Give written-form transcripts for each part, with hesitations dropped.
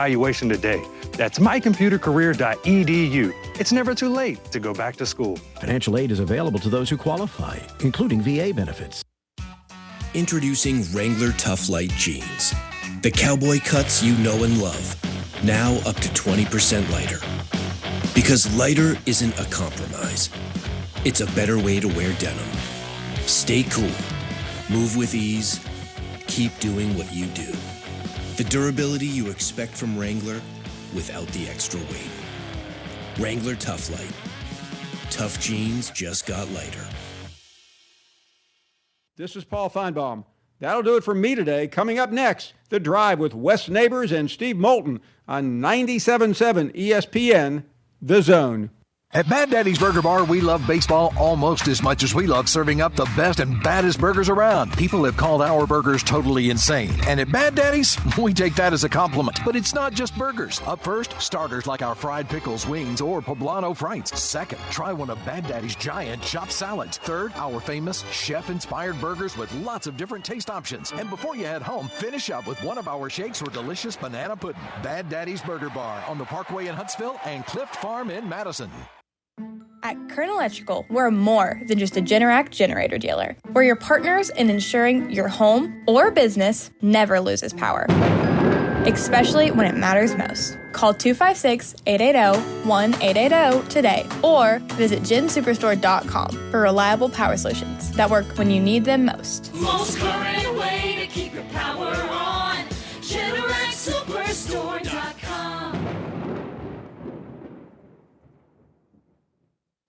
evaluation today. That's mycomputercareer.edu. It's never too late to go back to school. Financial aid is available to those who qualify, including VA benefits. Introducing Wrangler Tough Light Jeans. The cowboy cuts you know and love. Now up to 20% lighter. Because lighter isn't a compromise. It's a better way to wear denim. Stay cool. Move with ease. Keep doing what you do. The durability you expect from Wrangler without the extra weight. Wrangler Tough Light. Tough jeans just got lighter. This is Paul Feinbaum. That'll do it for me today. Coming up next, The Drive with Wes Neighbors and Steve Moulton on 97.7 ESPN, The Zone. At Bad Daddy's Burger Bar, we love baseball almost as much as we love serving up the best and baddest burgers around. People have called our burgers totally insane. And at Bad Daddy's, we take that as a compliment. But it's not just burgers. Up first, starters like our fried pickles, wings, or poblano frites. Second, try one of Bad Daddy's giant chopped salads. Third, our famous chef-inspired burgers with lots of different taste options. And before you head home, finish up with one of our shakes or delicious banana pudding. Bad Daddy's Burger Bar on the Parkway in Huntsville and Clift Farm in Madison. At Kern Electrical, we're more than just a Generac generator dealer. We're your partners in ensuring your home or business never loses power, especially when it matters most. Call 256-880-1880 today or visit gensuperstore.com for reliable power solutions that work when you need them most. Most current way to keep your power on. GeneracSuperstore.com.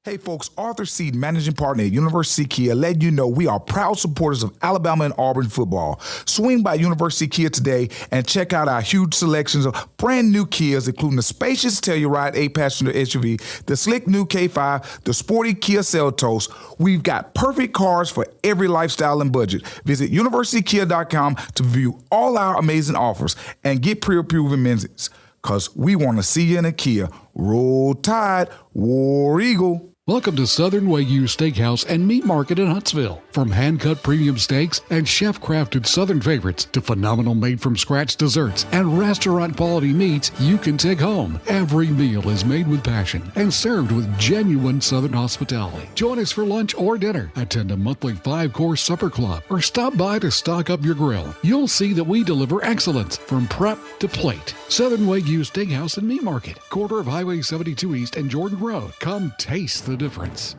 Hey folks, Arthur Seed, managing partner at University Kia, letting you know we are proud supporters of Alabama and Auburn football. Swing by University Kia today and check out our huge selections of brand new Kias, including the spacious Telluride 8-passenger SUV, the slick new K5, the sporty Kia Seltos. We've got perfect cars for every lifestyle and budget. Visit universitykia.com to view all our amazing offers and get pre-approved amenities, because we want to see you in a Kia. Roll Tide, War Eagle. Welcome to Southern Wagyu Steakhouse and Meat Market in Huntsville. From hand-cut premium steaks and chef-crafted Southern favorites to phenomenal made-from-scratch desserts and restaurant-quality meats you can take home. Every meal is made with passion and served with genuine Southern hospitality. Join us for lunch or dinner. Attend a monthly 5-course supper club or stop by to stock up your grill. You'll see that we deliver excellence from prep to plate. Southern Wagyu Steakhouse and Meat Market, corner of Highway 72 East and Jordan Road. Come taste the difference.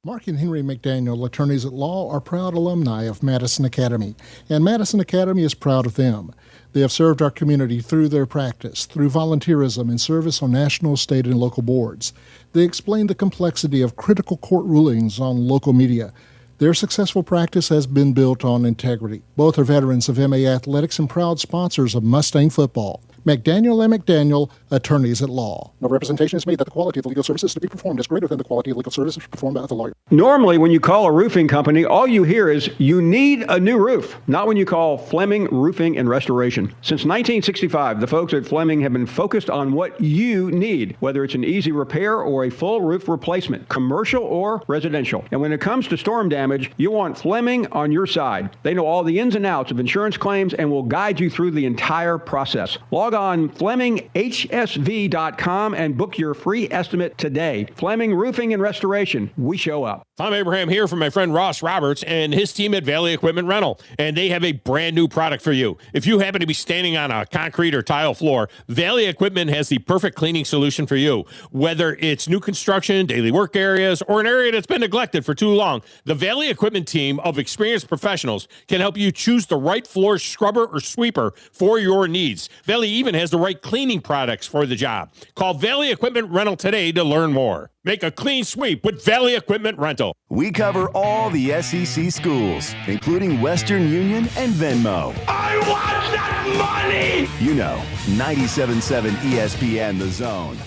Mark and Henry McDaniel, attorneys at law, are proud alumni of Madison Academy, and Madison Academy is proud of them. They have served our community through their practice, through volunteerism and service on national, state, and local boards. They explain the complexity of critical court rulings on local media. Their successful practice has been built on integrity. Both are veterans of MA Athletics and proud sponsors of Mustang football. McDaniel and McDaniel, attorneys at law. No representation is made that the quality of the legal services to be performed is greater than the quality of legal services performed by the lawyer. Normally, when you call a roofing company, all you hear is, you need a new roof. Not when you call Fleming Roofing and Restoration. Since 1965, the folks at Fleming have been focused on what you need, whether it's an easy repair or a full roof replacement, commercial or residential. And when it comes to storm damage, you want Fleming on your side. They know all the ins and outs of insurance claims and will guide you through the entire process. Log on FlemingHSV.com and book your free estimate today. Fleming Roofing and Restoration. We show up. Tom Abraham here from my friend Ross Roberts and his team at Valley Equipment Rental, and they have a brand new product for you. If you happen to be standing on a concrete or tile floor, Valley Equipment has the perfect cleaning solution for you. Whether it's new construction, daily work areas, or an area that's been neglected for too long, the Valley Equipment team of experienced professionals can help you choose the right floor scrubber or sweeper for your needs. Valley even has the right cleaning products for the job. Call Valley Equipment Rental today to learn more. Make a clean sweep with Valley Equipment Rental. We cover all the SEC schools, including Western Union and Venmo. I want that money! You know, 97.7 ESPN The Zone.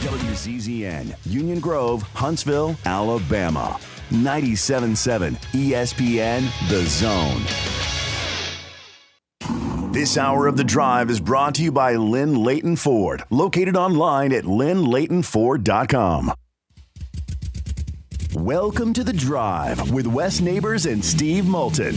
WCZN, Union Grove, Huntsville, Alabama. 97.7 ESPN The Zone. This hour of The Drive is brought to you by Lynn Leighton Ford, located online at lynnleightonford.com. Welcome to The Drive with Wes Neighbors and Steve Moulton.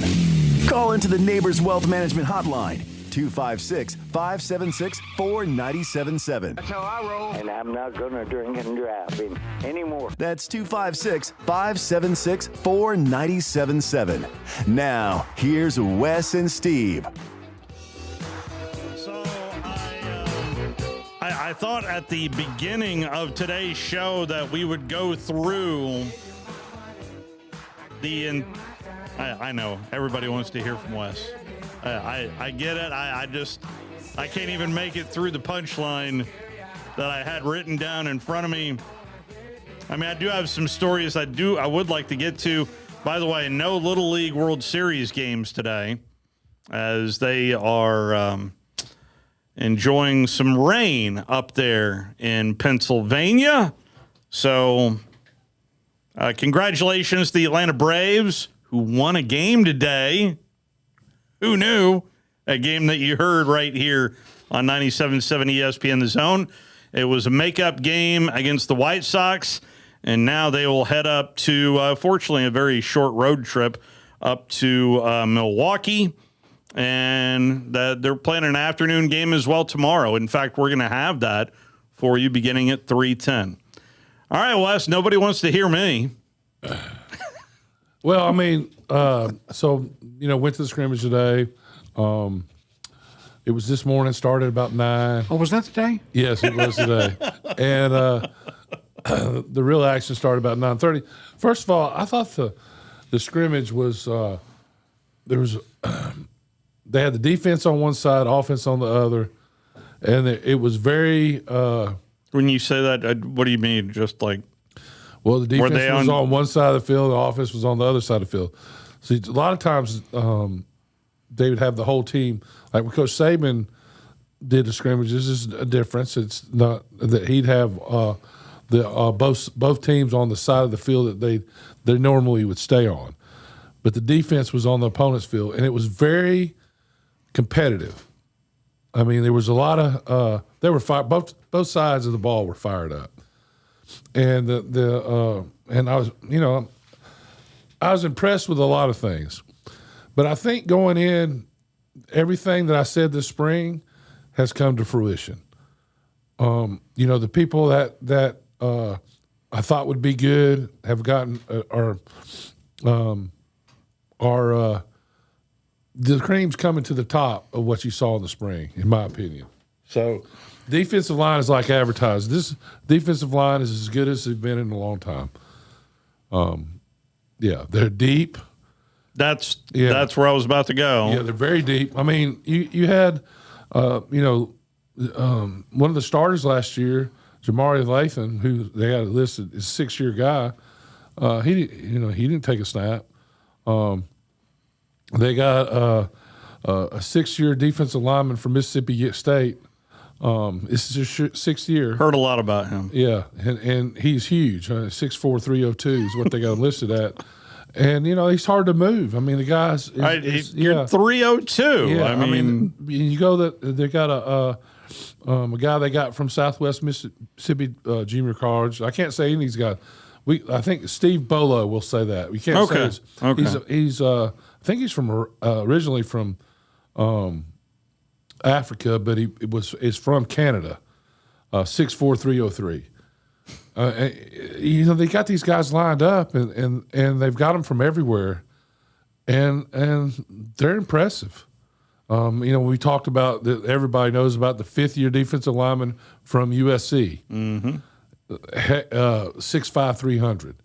Call into the Neighbors Wealth Management Hotline, 256-576-4977. That's how I roll. And I'm not going to drink and drive anymore. That's 256-576-4977. Now, here's Wes and Steve. So I thought at the beginning of today's show that we would go through I know everybody wants to hear from Wes. I get it. I can't even make it through the punchline that I had written down in front of me. I mean, I do have some stories I would like to get to. By the way, no Little League World Series games today, as they are enjoying some rain up there in Pennsylvania. So, congratulations to the Atlanta Braves, who won a game today. Who knew? A game that you heard right here on 97.7 ESPN The Zone. It was a makeup game against the White Sox, and now they will head up to, fortunately, a very short road trip up to Milwaukee. And they're playing an afternoon game as well tomorrow. In fact, we're going to have that for you beginning at 3:10. All right, Wes, nobody wants to hear me. Well, I mean, so, went to the scrimmage today. It was this morning, started about 9. Oh, was that today? Yes, it was today. And the real action started about 9:30. First of all, I thought the scrimmage was they had the defense on one side, offense on the other, and it was very. When you say that, what do you mean? Just like, well, the defense was on one side of the field, the offense was on the other side of the field. See, a lot of times they would have the whole team. Like when Coach Saban did the scrimmages, this is a difference. It's not that he'd have both teams on the side of the field that they normally would stay on, but the defense was on the opponent's field, and it was very competitive. I mean, there was a lot of they were both sides of the ball were fired up, and and I was impressed with a lot of things, but I think going in, everything that I said this spring has come to fruition. The people that I thought would be good have gotten the cream's coming to the top of what you saw in the spring, in my opinion. So, defensive line is like advertised. This defensive line is as good as it's been in a long time. Yeah, they're deep. That's where I was about to go. Yeah, they're very deep. I mean, you had, one of the starters last year, Jamari Lathan, who they got listed as a 6-year guy. He didn't take a snap. They got a 6-year defensive lineman from Mississippi State. This is his 6th year. Heard a lot about him. Yeah, and he's huge. 6'4", 302 is what they got him listed at. And, he's hard to move. I mean, the guy's you're 302. Yeah, I mean, you go they got a guy they got from Southwest Mississippi Junior College. I can't say any of these guys. I think Steve Bolo will say that. We can't say his, he's I think he's from originally from Africa, but is from Canada. 6'4", 303. They got these guys lined up, and they've got them from everywhere, and they're impressive. We talked about that. Everybody knows about the 5th-year defensive lineman from USC, 6'5", 300,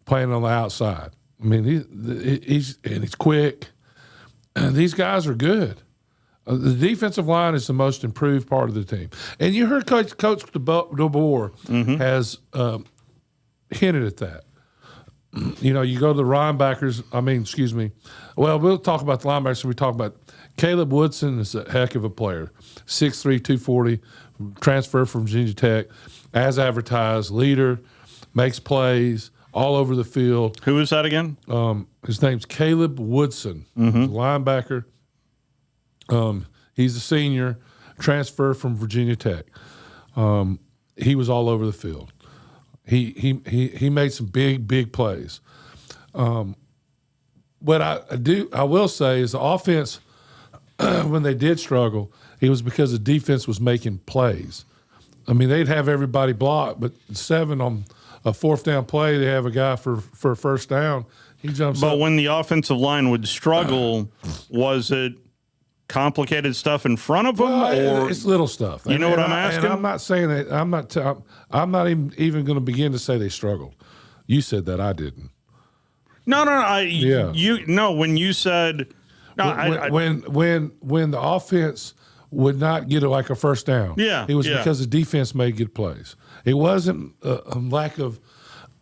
playing on the outside. I mean, he's quick. And these guys are good. The defensive line is the most improved part of the team. And you heard Coach DeBoer has hinted at that. You go to the linebackers. Well, we'll talk about the linebackers when we talk about Caleb Woodson is a heck of a player. 6'3", 240, transfer from Virginia Tech, as advertised, leader, makes plays all over the field. Who is that again? His name's Caleb Woodson, linebacker. He's a senior, transfer from Virginia Tech. He was all over the field. He made some big plays. what I will say is the offense, when they did struggle, it was because the defense was making plays. I mean, they'd have everybody blocked, but 7 on a fourth down play, they have a guy for a first down. He jumps up. But when the offensive line would struggle, was it complicated stuff in front of them, or it's little stuff? You know what I'm asking? And I'm not saying that. I'm not even going to begin to say they struggled. You said that, I didn't. No. When you said when the offense would not get a first down, it was because the defense made good plays. It wasn't a lack of.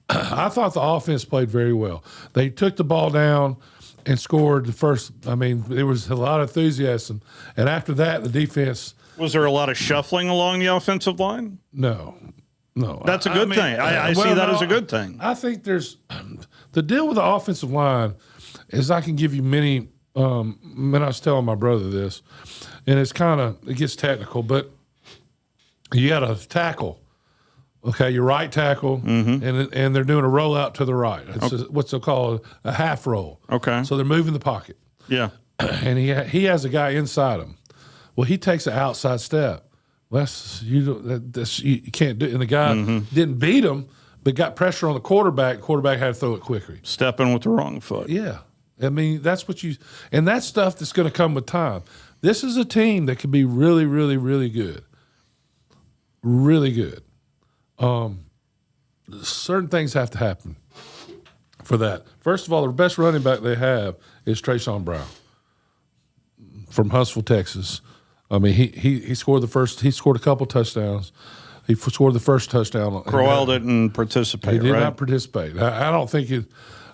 I thought the offense played very well. They took the ball down and scored the first. I mean, there was a lot of enthusiasm, and after that, the defense. Was there a lot of shuffling along the offensive line? No. That's a good thing. I see that as a good thing. I think there's the deal with the offensive line is I can give you many. When I was telling my brother this, and it gets technical, but you got a tackle. Okay, your right tackle, and they're doing a rollout to the right. It's what's they call a half roll. Okay, so they're moving the pocket. Yeah, and he has a guy inside him. Well, he takes an outside step. You can't do it. And the guy didn't beat him, but got pressure on the quarterback. Quarterback had to throw it quickly. Stepping with the wrong foot. Yeah. I mean, that's and that's stuff that's going to come with time. This is a team that can be really, really, really good. Really good. Certain things have to happen for that. First of all, the best running back they have is Trayshawn Brown from Huntsville, Texas. I mean, he scored He scored a couple touchdowns. He scored the first touchdown. Crowell didn't participate. He did right? not participate. I don't think it.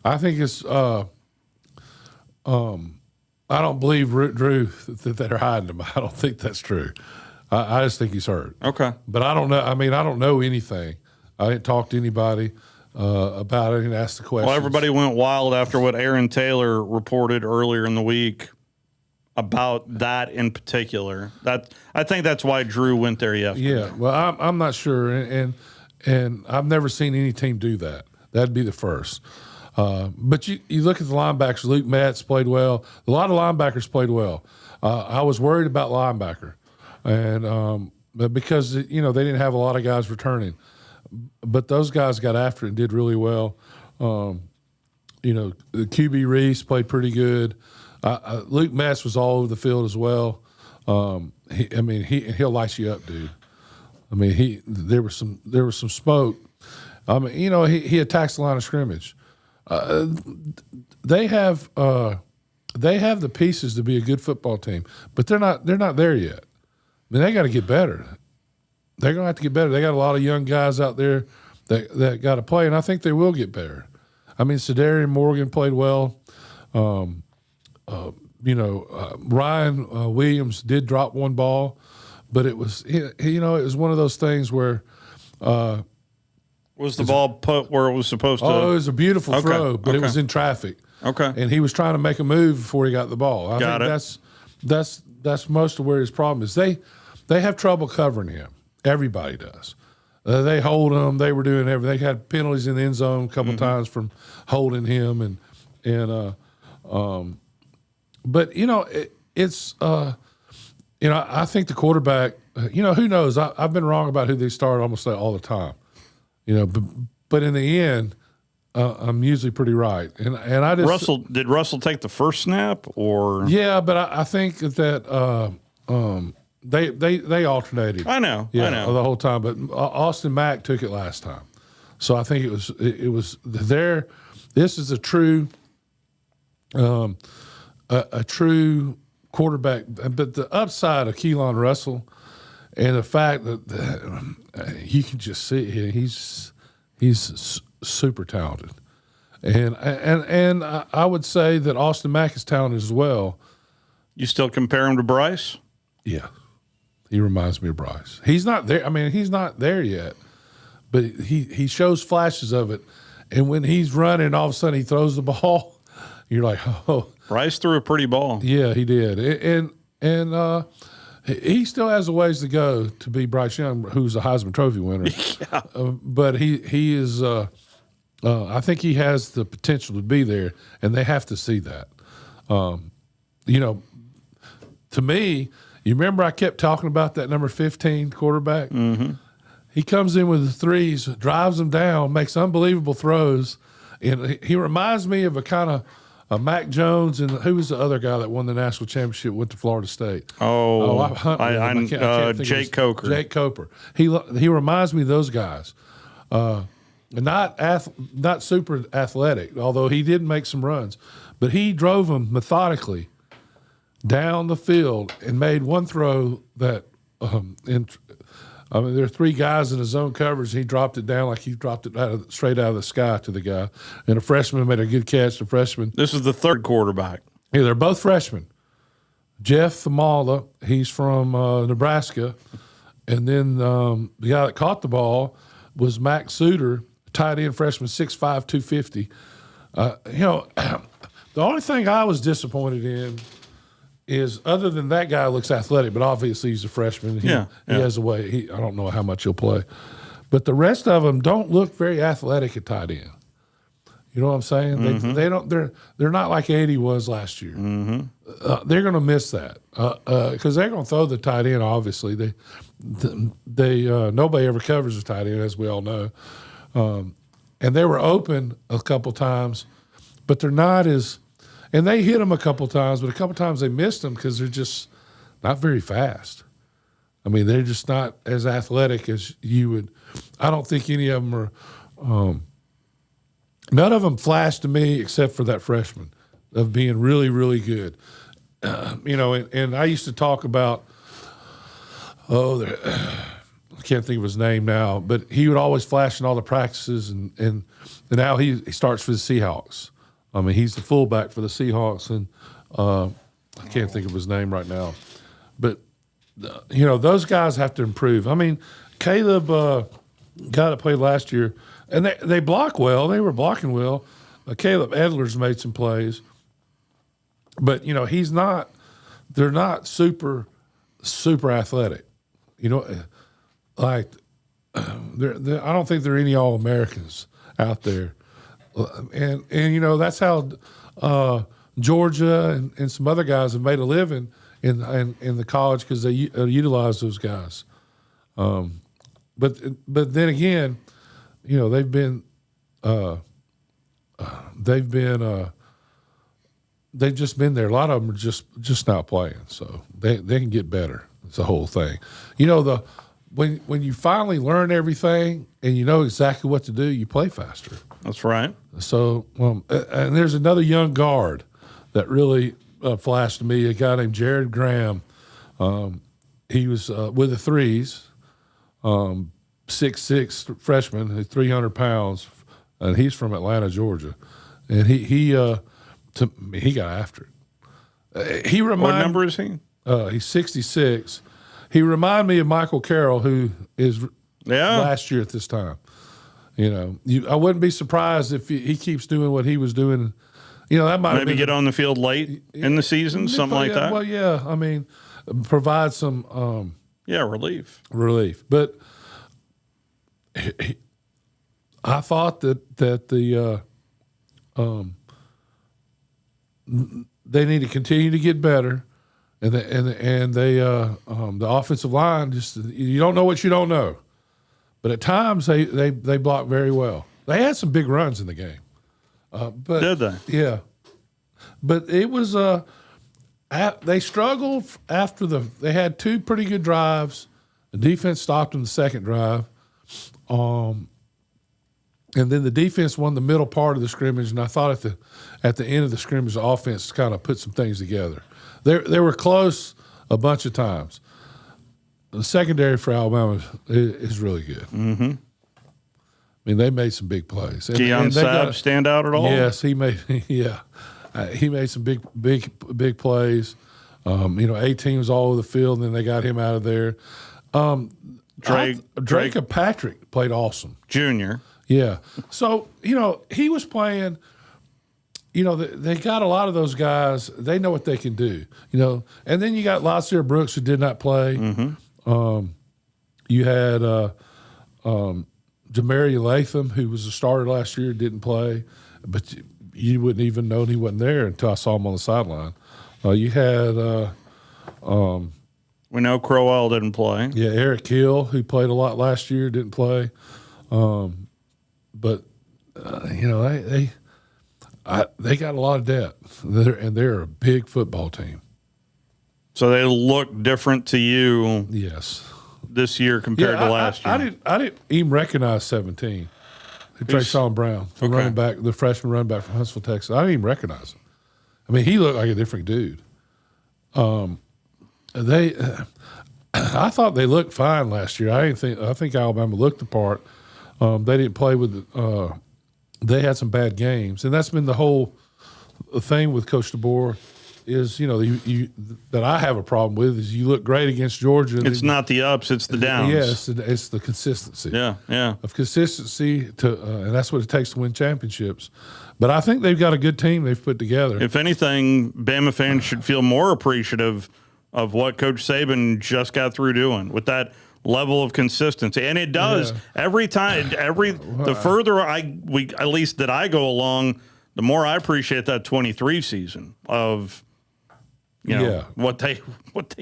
I think it's. I don't believe Drew that they're hiding him. I don't think that's true. I just think he's hurt. Okay. But I don't know. I mean, I don't know anything. I didn't talk to anybody about it and ask the question. Well, everybody went wild after what Aaron Taylor reported earlier in the week about that in particular. I think that's why Drew went there yesterday. Yeah. Well, I'm not sure, and I've never seen any team do that. That'd be the first. But you look at the linebackers. Luke Metz played well. A lot of linebackers played well. I was worried about linebacker, and because they didn't have a lot of guys returning, but those guys got after it and did really well. The QB Reese played pretty good. Luke Metz was all over the field as well. He'll light you up, dude. I mean, there was some smoke. I mean, he attacks the line of scrimmage. They have the pieces to be a good football team, but they're not there yet. I mean, they got to get better. They're going to have to get better. They got a lot of young guys out there that got to play, and I think they will get better. I mean, Sedarian Morgan played well. Ryan Williams did drop one ball, but it was it was one of those things where. Was the ball put where it was supposed to? Oh, it was a beautiful throw, but it was in traffic. Okay. And he was trying to make a move before he got the ball. I think that's most of where his problem is. They have trouble covering him. Everybody does. They hold him. They were doing everything. They had penalties in the end zone a couple times from holding him but I think the quarterback. Who knows? I've been wrong about who they start almost all the time. But in the end, I'm usually pretty right. And I just did Russell take the first snap or? Yeah, but I think that they alternated. I know the whole time. But Austin Mack took it last time, so I think it was there. This is a true quarterback. But the upside of Keelan Russell. And the fact that you can just see he's super talented, and I would say that Austin Mack is talented as well. You still compare him to Bryce? Yeah, he reminds me of Bryce. He's not there. I mean, he's not there yet, but he shows flashes of it. And when he's running, all of a sudden he throws the ball. You're like, oh, Bryce threw a pretty ball. Yeah, he did, and. He still has a ways to go to be Bryce Young, who's a Heisman Trophy winner. Yeah. But he is I think he has the potential to be there, and they have to see that. You know, to me, you remember I kept talking about that number 15 quarterback? Mm-hmm. He comes in with the threes, drives them down, makes unbelievable throws, and he reminds me of a kind of Mac Jones, and who was the other guy that won the national championship, went to Florida State? I can't Jake Coker. Jake Coker. He reminds me of those guys. Not super athletic, although he did make some runs, but he drove them methodically down the field and made one throw that there are three guys in the zone coverage. He dropped it down like he dropped it straight out of the sky to the guy. And a freshman made a good catch. The freshman. This is the third quarterback. Yeah, they're both freshmen. Jeff Thamala, he's from Nebraska. And then the guy that caught the ball was Max Suter, tight end freshman, 6'5", 250. The only thing I was disappointed in is, other than that guy looks athletic, but obviously he's a freshman. He has a way. I don't know how much he'll play. But the rest of them don't look very athletic at tight end. You know what I'm saying? Mm-hmm. They don't. They're not like 80 was last year. Mm-hmm. They're going to miss that because they're going to throw the tight end. Obviously, they nobody ever covers the tight end, as we all know. And they were open a couple times, but they're not as. And they hit them a couple times, but a couple times they missed them because they're just not very fast. I mean, they're just not as athletic as you would. I don't think any of them are. None of them flashed to me except for that freshman of being really, really good. And I used to talk about, I can't think of his name now, but he would always flash in all the practices, and now he starts for the Seahawks. I mean, he's the fullback for the Seahawks, and I can't think of his name right now. But, those guys have to improve. I mean, Caleb, guy that played last year, and they block well. They were blocking well. Caleb Edler's made some plays. But, he's not – they're not super, super athletic. I don't think there are any All-Americans out there. And that's how Georgia and some other guys have made a living in the college because they utilize those guys. But then again, they've just been there. A lot of them are just not playing, so they can get better. It's the whole thing. When you finally learn everything and you know exactly what to do, you play faster. That's right. So, and there's another young guard that really flashed to me, a guy named Jared Graham. He was with the threes, 6'6" freshman, 300 pounds, and he's from Atlanta, Georgia. And he got after it. What number is he? He's 66. He reminded me of Michael Carroll, who is last year at this time. I wouldn't be surprised if he keeps doing what he was doing. That might maybe get on the field late in the season, something like that. Well, yeah. I mean, provide some relief. But I thought that the they need to continue to get better, and the offensive line, just you don't know what you don't know. But at times they block very well. They had some big runs in the game. But did they? Yeah. But it was they struggled after they had two pretty good drives. The defense stopped them the second drive. And then the defense won the middle part of the scrimmage, and I thought at the end of the scrimmage, the offense kind of put some things together. They were close a bunch of times. The secondary for Alabama is really good. Mm-hmm. I mean, they made some big plays. Keon Sabb stand out at all? Yes, he made. Yeah, he made some big plays. 18 was all over the field, and then they got him out of there. Drake Patrick played awesome. Junior. Yeah. So, he was playing, they got a lot of those guys. They know what they can do, And then you got Lasir Brooks, who did not play. Mm-hmm. You had Jamari Latham, who was a starter last year, didn't play, but you wouldn't even know he wasn't there until I saw him on the sideline. You had we know Crowell didn't play. Yeah, Eric Hill, who played a lot last year, didn't play. But they got a lot of depth, they're a big football team. So they look different to you, yes, this year compared to last year. I didn't even recognize 17. Trayshawn Brown, running back, the freshman running back from Huntsville, Texas. I didn't even recognize him. I mean, he looked like a different dude. I thought they looked fine last year. I think Alabama looked the part. They didn't play with. They had some bad games, and that's been the whole thing with Coach DeBoer. Is that I have a problem with is you look great against Georgia. It's not the ups, it's the downs. Yes, it's the consistency. Yeah. Of consistency and that's what it takes to win championships. But I think they've got a good team they've put together. If anything, Bama fans should feel more appreciative of what Coach Saban just got through doing with that level of consistency. And it does every time. The further at least that I go along, the more I appreciate that 23 season of. What they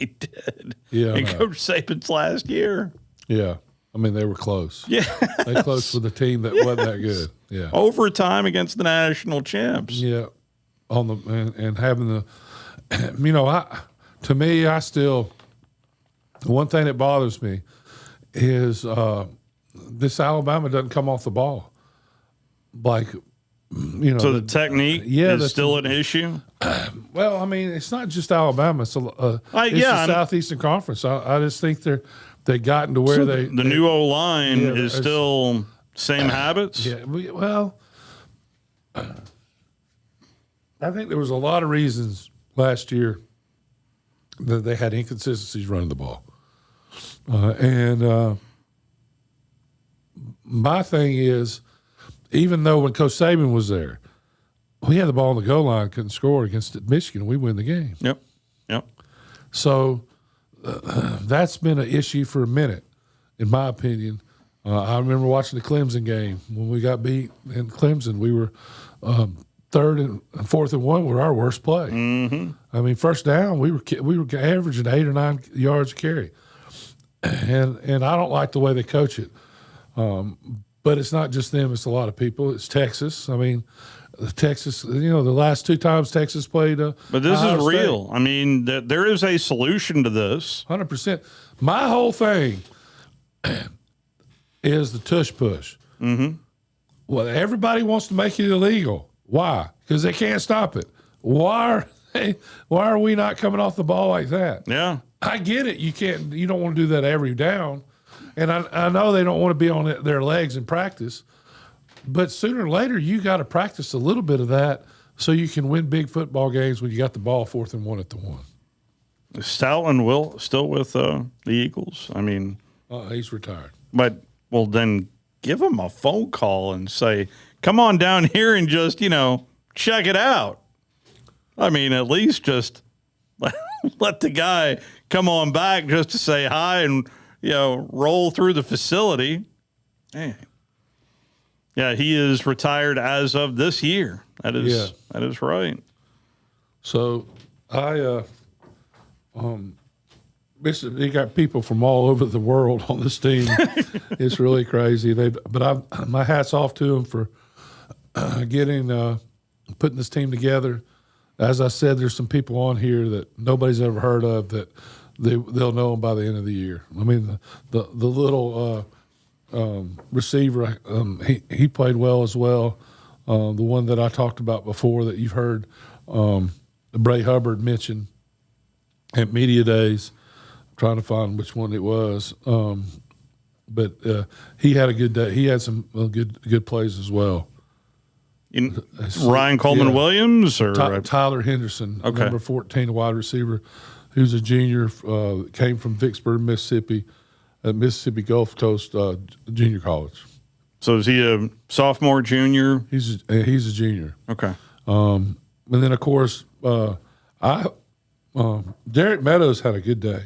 did in Coach Saban's last year. Yeah. I mean, they were close. Yeah. They close with a team that wasn't that good. Yeah. Overtime against the national champs. Yeah. And having to me, one thing that bothers me is this Alabama doesn't come off the ball. Like, so the technique is still an issue? Well, I mean, it's not just Alabama. It's the Southeastern Conference. I just think they gotten to where the new O-line is still same habits? Yeah, I think there was a lot of reasons last year that they had inconsistencies running the ball. My thing is, even though when Coach Saban was there, we had the ball on the goal line, couldn't score against Michigan, we win the game. Yep. So that's been an issue for a minute, in my opinion. I remember watching the Clemson game when we got beat in Clemson. We were 3rd and 4th and 1 were our worst play. Mm-hmm. I mean, first down we were averaging 8 or 9 yards a carry, and I don't like the way they coach it. But it's not just them; it's a lot of people. It's Texas. I mean, Texas. The last 2 times Texas played. But this is real. I mean, there is a solution to this. 100%. My whole thing is the tush push. Mm-hmm. Well, everybody wants to make it illegal. Why? Because they can't stop it. Why are we not coming off the ball like that? Yeah, I get it. You don't want to do that every down. And I know they don't want to be on their legs in practice, but sooner or later you got to practice a little bit of that so you can win big football games when you got the ball 4th and 1 at the 1. Is Stoutland still with the Eagles? I mean, he's retired. But then give him a phone call and say, "Come on down here and just check it out." I mean, at least just let the guy come on back just to say hi and. Roll through the facility. Man. Yeah, he is retired as of this year. That is right. So you got people from all over the world on this team. It's really crazy. My hat's off to them for putting this team together. As I said, there's some people on here that nobody's ever heard of that. They'll know him by the end of the year. I mean, the little receiver, he played well as well. The one that I talked about before that you've heard Bray Hubbard mention at media days. I'm trying to find which one it was, but he had a good day. He had some good plays as well. Ryan Coleman Williams or Tyler Henderson, number 14, wide receiver. Who's a junior, came from Vicksburg, Mississippi, at Mississippi Gulf Coast Junior College. So is he a sophomore, junior? He's a junior. Okay. And then, of course, Derek Meadows had a good day.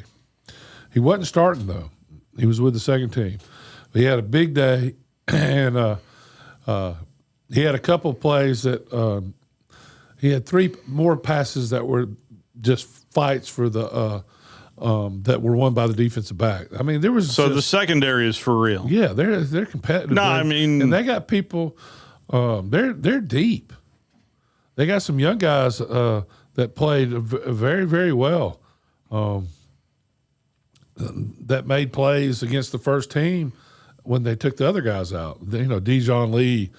He wasn't starting, though. He was with the second team. But he had a big day, and he had a couple plays that he had 3 more passes that were just fights for the that were won by the defensive back. I mean, there was the secondary is for real. Yeah, they're competitive. No, I mean, and they got people. They're deep. They got some young guys that played very, very well. That made plays against the first team when they took the other guys out. Dijon Lee,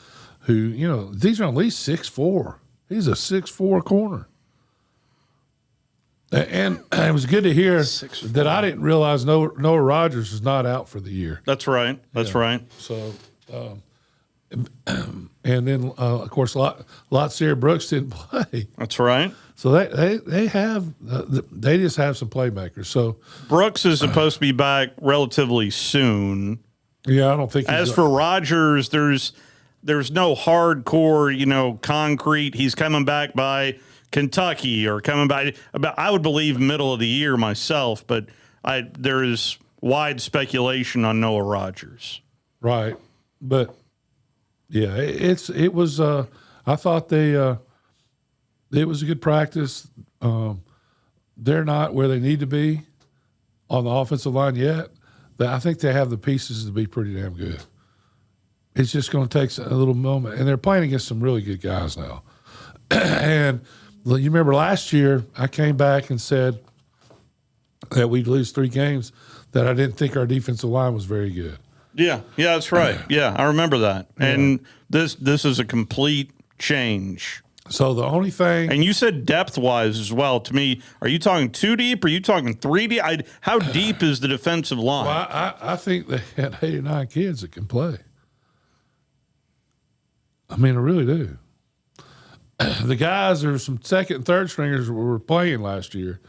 Dijon Lee's 6'4". He's a 6'4" corner. And it was good to hear that I didn't realize Noah Rogers is not out for the year. That's right. That's right. So, and then of course, Lotsier Brooks didn't play. That's right. So they just have some playmakers. So Brooks is supposed to be back relatively soon. Yeah, I don't think. As for Rogers, there's no hardcore, concrete. He's coming back by Kentucky or coming by. I would believe middle of the year myself, but there is wide speculation on Noah Rogers. Right, but yeah, it was. I thought it was a good practice. They're not where they need to be on the offensive line yet. I think they have the pieces to be pretty damn good. It's just going to take a little moment, and they're playing against some really good guys now. And you remember last year, I came back and said that we'd lose 3 games, that I didn't think our defensive line was very good. Yeah, that's right. Yeah, I remember that. Yeah. And this is a complete change. So the only thing, and you said depth-wise as well. To me, are you talking 2 deep? Or are you talking 3 deep? How deep is the defensive line? Well, I think they had 8 or 9 kids that can play. I mean, I really do. The guys, there's some second and third stringers were playing last year.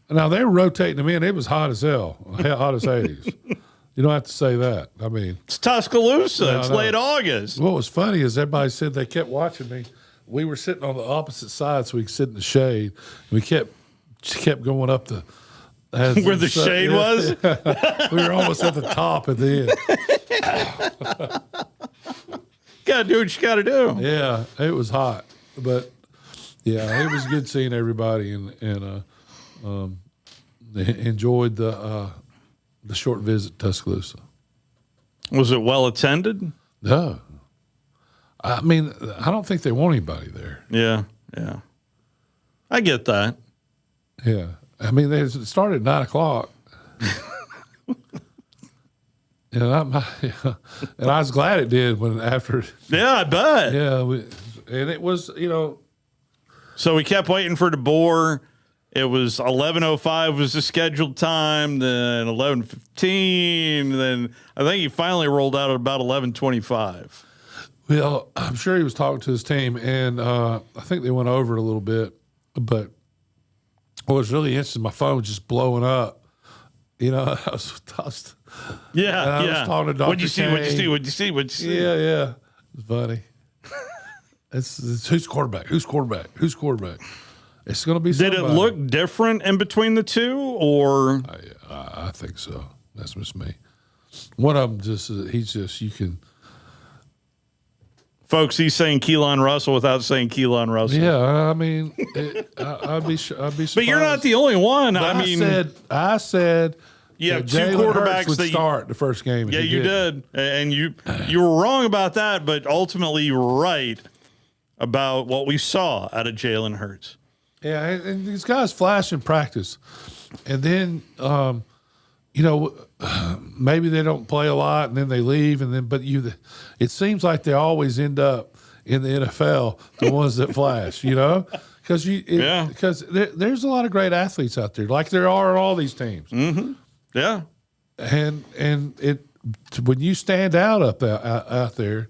Now, they were rotating them in. It was hot as hell, hot as Hades. You don't have to say that. I mean, it's Tuscaloosa. It's late August. What was funny is everybody said they kept watching me. We were sitting on the opposite side so we could sit in the shade. We kept going up the where the shade was. We were almost at the top at the end. Gotta do what you gotta do. Yeah, it was hot, but yeah, it was good seeing everybody and enjoyed the short visit to Tuscaloosa. Was it well attended? No. I mean, I don't think they want anybody there. Yeah. I get that. Yeah. I mean, they started at 9 o'clock. And I was glad it did after. Yeah, I bet. Yeah. And it was, So we kept waiting for DeBoer. It was 11:05 was the scheduled time, then 11:15. Then I think he finally rolled out at about 11:25. Well, I'm sure he was talking to his team, and I think they went over it a little bit. But what was really interesting, my phone was just blowing up. I was talking to Dr. What'd you see? Yeah. It's funny. It's who's quarterback? Who's quarterback? It's going to be somebody. Did it look different in between the two, or? I think so. That's just me. One of them you can. Folks, he's saying Keelan Russell without saying Keelan Russell. Yeah, I mean, I'd be surprised. But you're not the only one. But I said you have 2 Jalen quarterbacks Hurts would that start the first game. Yeah, you did, and you were wrong about that, but ultimately you were right about what we saw out of Jalen Hurts. Yeah, and these guys flash in practice, and then maybe they don't play a lot, and then they leave, it seems like they always end up in the NFL, the ones that flash, because there's a lot of great athletes out there, like there are on all these teams. Mm-hmm. Yeah, and when you stand out out there,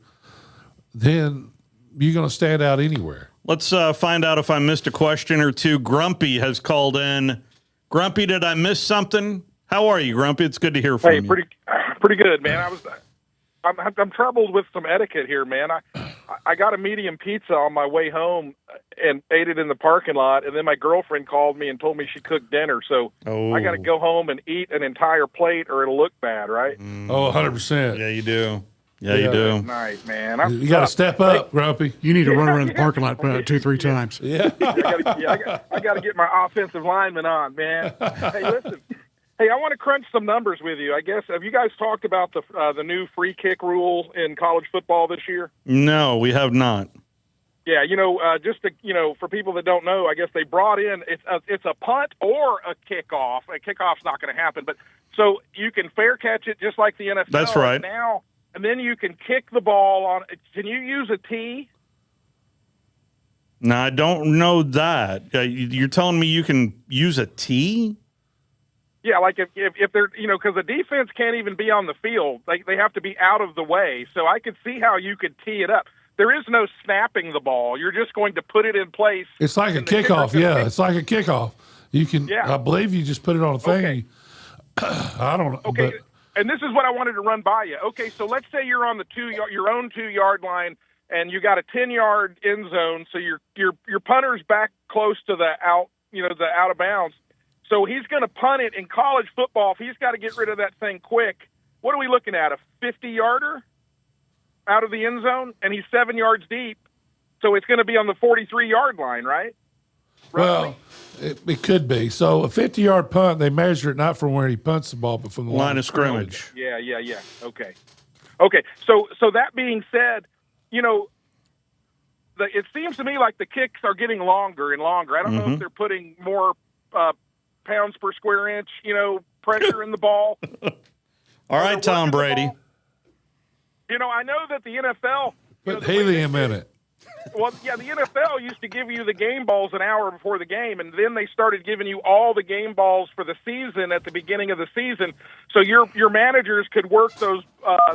then you're going to stand out anywhere. Let's find out if I missed a question or two. Grumpy has called in. Grumpy, did I miss something? How are you, Grumpy? It's good to hear from you. Pretty good, man. I'm troubled with some etiquette here, man. I got a medium pizza on my way home and ate it in the parking lot, and then my girlfriend called me and told me she cooked dinner. So I got to go home and eat an entire plate, or it'll look bad, right? Oh, 100%. Yeah, you do. Yeah, you do. Night, man. You got to step up, Grumpy. You need to run around the parking lot 2-3 times. Yeah. I got to get my offensive lineman on, man. Hey, listen. Hey, I want to crunch some numbers with you. I guess, have you guys talked about the new free kick rule in college football this year? No, we have not. Yeah, just to, for people that don't know, I guess they brought in it's a punt or a kickoff. A kickoff's not going to happen, but so you can fair catch it just like the NFL. That's right. Now, and then you can kick the ball on. Can you use a tee? No, I don't know that. You're telling me you can use a tee? Yeah, like if they're, because the defense can't even be on the field. They have to be out of the way. So I could see how you could tee it up. There is no snapping the ball. You're just going to put it in place. It's like a kickoff, yeah. It's like a kickoff. You can, I believe you just put it on a thing. Okay. I don't know. Okay, and this is what I wanted to run by you. Okay, so let's say you're on the your own 2-yard line, and you got a 10-yard end zone. So your punter's back close to the out of bounds. So he's going to punt it in college football. If he's got to get rid of that thing quick, what are we looking at? A 50-yarder out of the end zone, and he's 7 yards deep. So it's going to be on the 43-yard line, right? Well, it could be. So a 50-yard punt, they measure it not from where he punts the ball, but from the line of scrimmage. Yeah. Okay. So that being said, it seems to me like the kicks are getting longer and longer. I don't know if they're putting more pounds per square inch, pressure in the ball. All right, Tom Brady. I know that the NFL put helium in it. Well, yeah, the NFL used to give you the game balls an hour before the game, and then they started giving you all the game balls for the season at the beginning of the season, so your managers could work those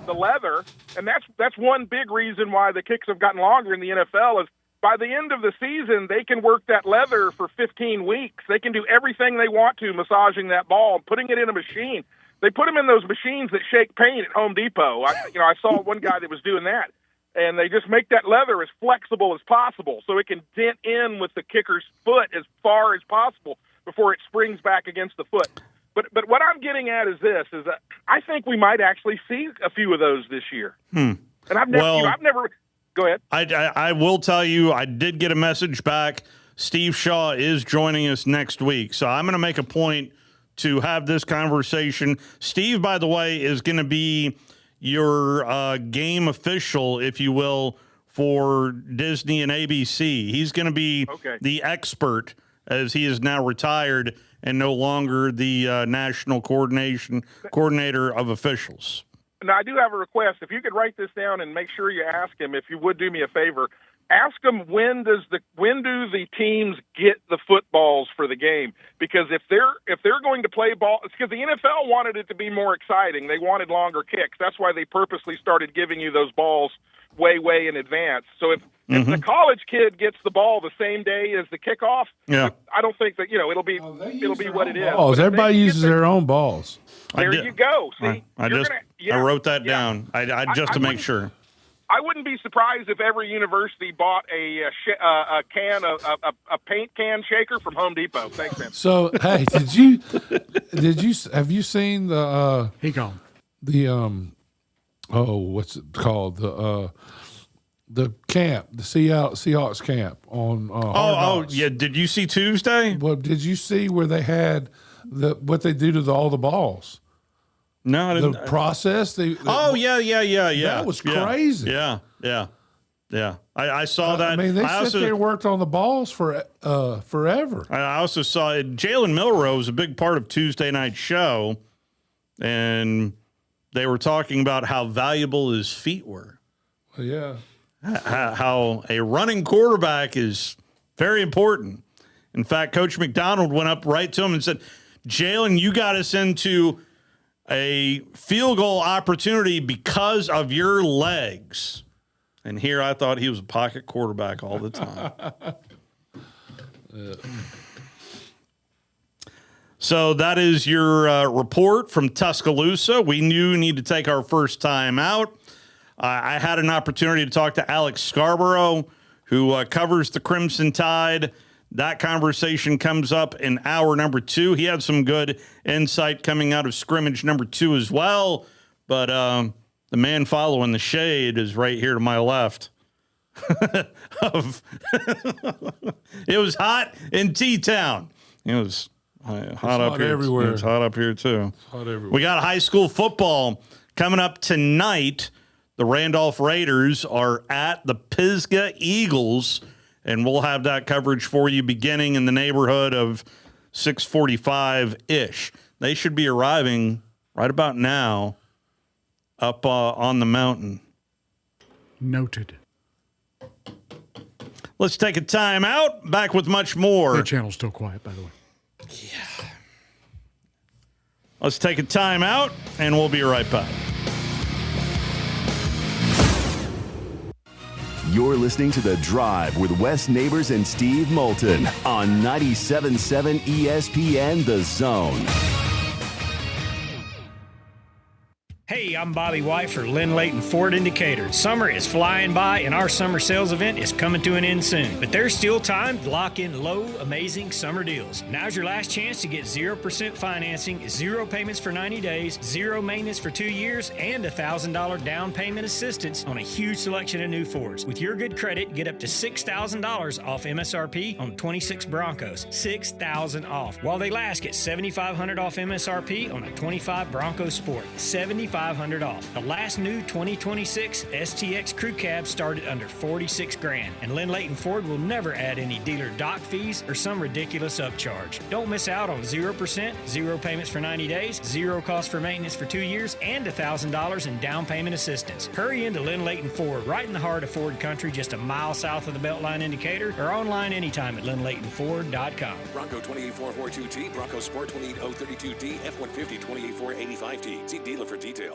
the leather, and that's one big reason why the kicks have gotten longer in the NFL is by the end of the season they can work that leather for 15 weeks. They can do everything they want to, massaging that ball, putting it in a machine. They put them in those machines that shake paint at Home Depot. I saw one guy that was doing that. And they just make that leather as flexible as possible so it can dent in with the kicker's foot as far as possible before it springs back against the foot. But what I'm getting at is this, is that I think we might actually see a few of those this year. And I've never go ahead. I will tell you, I did get a message back. Steve Shaw is joining us next week. So I'm going to make a point to have this conversation. Steve, by the way, is going to be your game official, if you will, for Disney and ABC. He's going to be the expert, as he is now retired and no longer the national coordinator of officials. Now, I do have a request. If you could write this down and make sure you ask him, if you would do me a favor, ask him when do the teams get the footballs for the game? Because if they're going to play ball, it's because the NFL wanted it to be more exciting. They wanted longer kicks. That's why they purposely started giving you those balls way in advance. So if the college kid gets the ball the same day as the kickoff, I don't think that it'll be what it is. Balls. Everybody uses their own balls. There you go. See, I wrote that down. I just to make sure. I wouldn't be surprised if every university bought a paint can shaker from Home Depot. Thanks, man. So, hey, have you seen the what's it called, the camp, the Seahawks camp on yeah, did you see Tuesday? Well, did you see where they had what they do to all the balls? No, I didn't. The process. Yeah. That was crazy. Yeah. I saw that. I mean, they sit there and worked on the balls for forever. I also saw Jalen Milroe was a big part of Tuesday night's show, and they were talking about how valuable his feet were. Yeah. How a running quarterback is very important. In fact, Coach McDonald went up right to him and said, Jalen, you got us into a field goal opportunity because of your legs. And here I thought he was a pocket quarterback all the time. So that is your report from Tuscaloosa. We need to take our first time out. I had an opportunity to talk to Alex Scarborough, who covers the Crimson Tide. That conversation comes up in hour number 2. He had some good insight coming out of scrimmage number 2 as well. But the The man following the shade is right here to my left. It was hot in T-Town. It was hot up here. Everywhere. It's hot up here too. Hot everywhere. We got high school football coming up tonight. The Randolph Raiders are at the Pisgah Eagles, and we'll have that coverage for you beginning in the neighborhood of 6:45-ish. They should be arriving right about now up on the mountain. Noted. Let's take a time out. Back with much more. The channel's still quiet, by the way. Yeah. Let's take a time out, and we'll be right back. You're listening to The Drive with Wes Neighbors and Steve Moulton on 97.7 ESPN The Zone. Hey, I'm Bobby White for Lynn Layton Ford Indicator. Summer is flying by and our summer sales event is coming to an end soon. But there's still time to lock in low, amazing summer deals. Now's your last chance to get 0% financing, 0 payments for 90 days, 0 maintenance for 2 years, and $1,000 down payment assistance on a huge selection of new Fords. With your good credit, get up to $6,000 off MSRP on 26 Broncos. $6,000 off. While they last, get $7,500 off MSRP on a 25 Bronco Sport. $7,500 off. The last new 2026 STX Crew Cab started under $46,000, and Lynn Layton Ford will never add any dealer dock fees or some ridiculous upcharge. Don't miss out on 0%, 0 payments for 90 days, 0 cost for maintenance for 2 years, and $1,000 in down payment assistance. Hurry into Lynn Layton Ford, right in the heart of Ford country, just a mile south of the Beltline indicator, or online anytime at lynnlaytonford.com. Bronco 28442T, Bronco Sport 28032D, F-150 28485T. See dealer for details.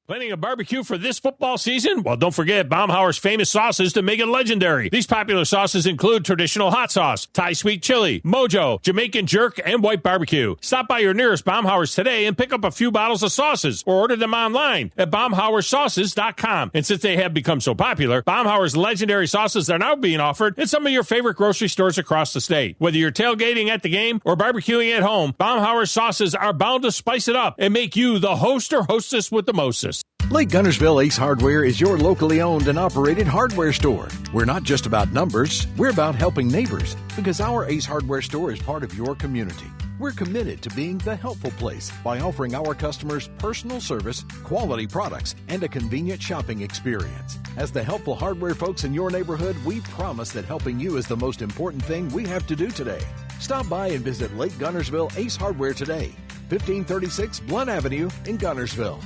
Planning a barbecue for this football season? Well, don't forget Baumhauer's famous sauces to make it legendary. These popular sauces include traditional hot sauce, Thai sweet chili, Mojo, Jamaican jerk, and white barbecue. Stop by your nearest Baumhauer's today and pick up a few bottles of sauces or order them online at baumhauersauces.com. And since they have become so popular, Baumhauer's legendary sauces are now being offered in some of your favorite grocery stores across the state. Whether you're tailgating at the game or barbecuing at home, Baumhauer's sauces are bound to spice it up and make you the host or hostess with the mostest. Lake Guntersville Ace Hardware is your locally owned and operated hardware store. We're not just about numbers, we're about helping neighbors, because our Ace Hardware store is part of your community. We're committed to being the helpful place by offering our customers personal service, quality products, and a convenient shopping experience. As the helpful hardware folks in your neighborhood, we promise that helping you is the most important thing we have to do today. Stop by and visit Lake Guntersville Ace Hardware today, 1536 Blunt Avenue in Guntersville.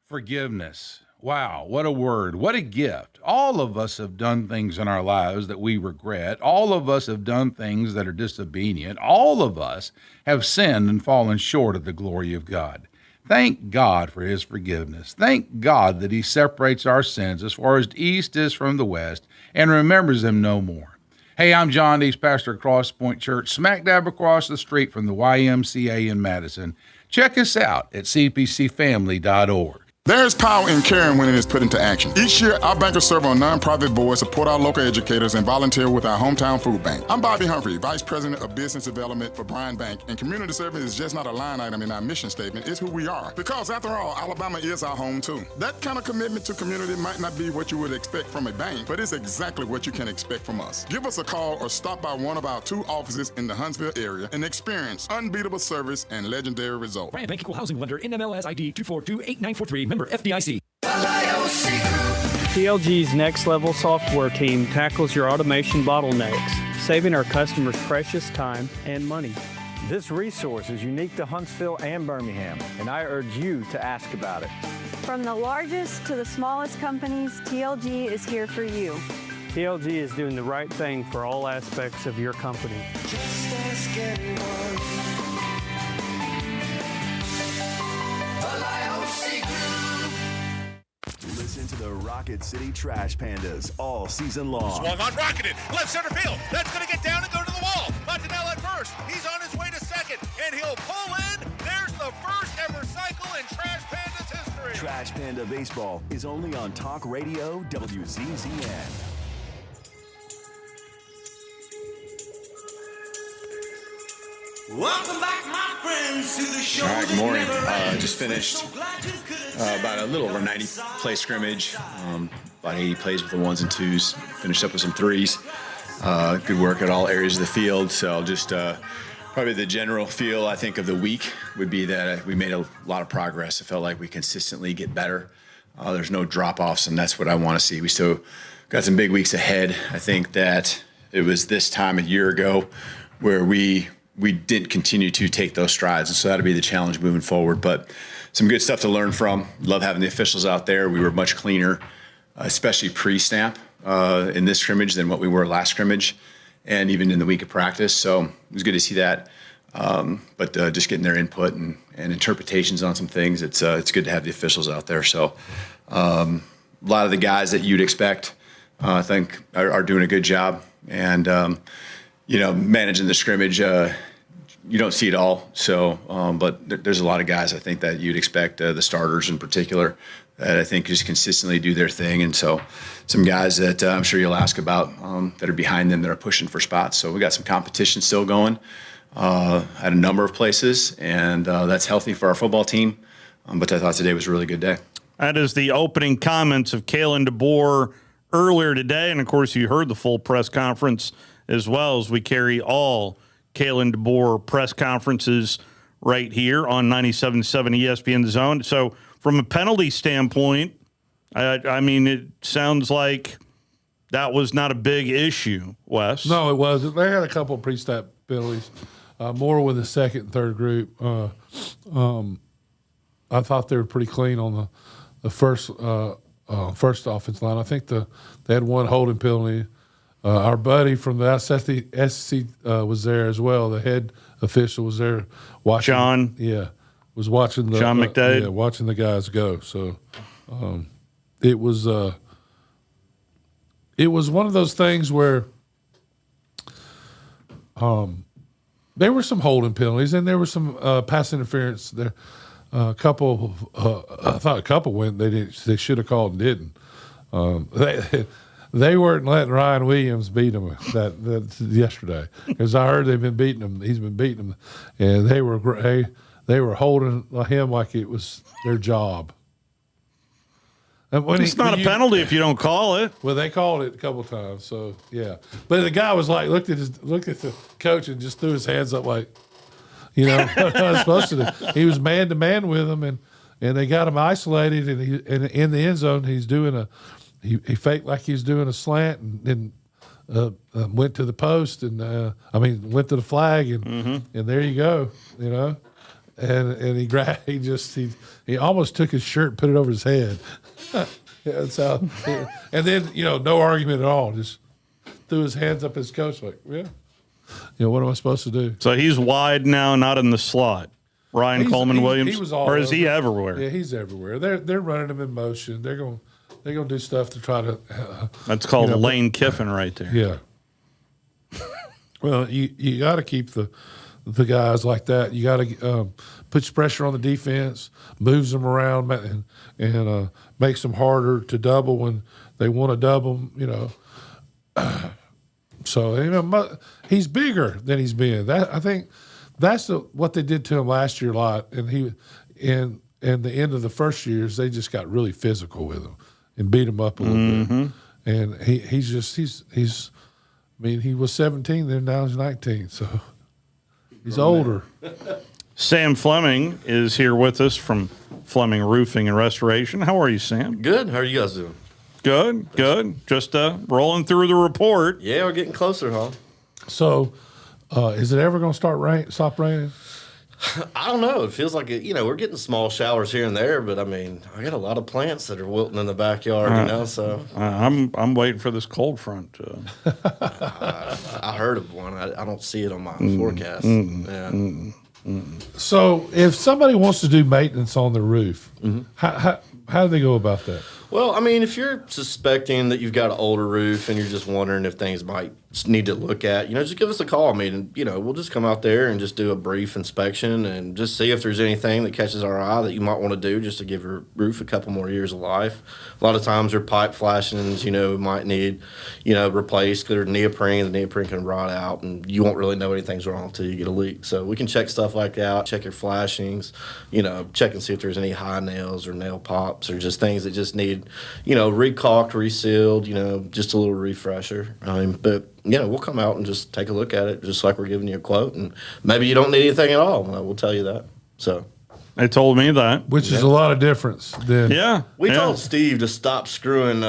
Forgiveness. Wow, what a word. What a gift. All of us have done things in our lives that we regret. All of us have done things that are disobedient. All of us have sinned and fallen short of the glory of God. Thank God for his forgiveness. Thank God that he separates our sins as far as the east is from the west and remembers them no more. Hey, I'm John Dees, pastor at Cross Point Church, smack dab across the street from the YMCA in Madison. Check us out at cpcfamily.org. There is power in caring when it is put into action. Each year, our bankers serve on nonprofit boards, support our local educators, and volunteer with our hometown food bank. I'm Bobby Humphrey, Vice President of Business Development for Bryan Bank, and community service is just not a line item in our mission statement, it's who we are. Because after all, Alabama is our home too. That kind of commitment to community might not be what you would expect from a bank, but it's exactly what you can expect from us. Give us a call or stop by one of our 2 offices in the Huntsville area and experience unbeatable service and legendary results. Bryan Bank Equal Housing Lender, NMLS ID 2428943, member FDIC. TLG's Next Level software team tackles your automation bottlenecks, saving our customers precious time and money. This resource is unique to Huntsville and Birmingham, and I urge you to ask about it. From the largest to the smallest companies, TLG is here for you. TLG is doing the right thing for all aspects of your company. Just ask anyone. Listen to the Rocket City Trash Pandas all season long. Swung on, rocketed, left center field. That's going to get down and go to the wall. Montanel at first. He's on his way to second, and he'll pull in. There's the first ever cycle in Trash Pandas history. Trash Panda Baseball is only on Talk Radio WZZN. Welcome back, my friends, to the show. All right, good morning. Just finished about a little over 90 play scrimmage, about 80 plays with the ones and twos, finished up with some threes. Good work at all areas of the field. So just probably the general feel, I think, of the week would be that we made a lot of progress. It felt like we consistently get better. There's no drop-offs, and that's what I want to see. We still got some big weeks ahead. I think that it was this time a year ago where we didn't continue to take those strides, and so that'll be the challenge moving forward. But some good stuff to learn from. Love having the officials out there. We were much cleaner, especially pre-snap in this scrimmage than what we were last scrimmage, and even in the week of practice. So it was good to see that. But just getting their input and interpretations on some things, it's good to have the officials out there. So a lot of the guys that you'd expect, I think, are doing a good job. And, managing the scrimmage, you don't see it all. So, but there's a lot of guys, I think, that you'd expect, the starters in particular, that I think just consistently do their thing. And so some guys that I'm sure you'll ask about that are behind them that are pushing for spots. So we got some competition still going at a number of places, and that's healthy for our football team. But I thought today was a really good day. That is the opening comments of Kalen DeBoer earlier today. And, of course, you heard the full press conference as well, as we carry all Kalen DeBoer press conferences right here on 97.7 ESPN The Zone. So from a penalty standpoint, I mean, it sounds like that was not a big issue, Wes. No, it wasn't. They had a couple of pre-snap penalties, more with the second and third group. I thought they were pretty clean on the first offensive line. I think they had one holding penalty. Our buddy from the SC was there as well. The head official was there watching. John. Yeah, was watching John McDade. Watching the guys go. So it was one of those things where there were some holding penalties and there was some pass interference there. I thought a couple went. They should have called and didn't. They weren't letting Ryan Williams beat them that yesterday, because I heard they've been beating him. He's been beating them, and they were holding him like it was their job. And it's not a penalty if you don't call it. Well, they called it a couple times, so yeah. But the guy was like, looked at the coach and just threw his hands up like, what I was supposed to do. He was man to man with him, and they got him isolated, and in the end zone he's doing he faked like he's doing a slant, and then went to the post, and went to the flag, and there you go, and he almost took his shirt and put it over his head. That's how, and then no argument at all, just threw his hands up his coach like, what am I supposed to do? So he's wide now, not in the slot. Ryan Coleman Williams, he was all or is over. he everywhere? Yeah, he's everywhere. They're running him in motion. They're going to do stuff to try to. That's called Lane Kiffin right there. Yeah. Well, you got to keep the guys like that. You got to put pressure on the defense, moves them around, and makes them harder to double when they want to double. So he's bigger than he's been. I think that's what they did to him last year a lot. And in the end of the first years, they just got really physical with him and beat him up a little bit. And he's he was 17 then, now he's 19. So he's older. Sam Fleming is here with us from Fleming Roofing and Restoration. How are you, Sam? Good. How are you guys doing? Good. Just rolling through the report. Yeah, we're getting closer, huh? So, is it ever going to stop raining? I don't know. It feels like we're getting small showers here and there, but I got a lot of plants that are wilting in the backyard, So I'm waiting for this cold front. I heard of one. I don't see it on my forecast. So, if somebody wants to do maintenance on the roof, how do they go about that? Well, I mean, if you're suspecting that you've got an older roof and you're just wondering if things might need to look at, just give us a call. I mean, we'll just come out there and just do a brief inspection and just see if there's anything that catches our eye that you might want to do just to give your roof a couple more years of life. A lot of times there are pipe flashings, might need, replaced. They're neoprene. The neoprene can rot out, and you won't really know anything's wrong until you get a leak. So we can check stuff like that, check your flashings, check and see if there's any high nails or nail pops or just things that just need, recaulked, resealed, just a little refresher. But we'll come out and just take a look at it, just like we're giving you a quote. And maybe you don't need anything at all. We'll tell you that. So they told me that, which is a lot of difference. Then we told Steve to stop screwing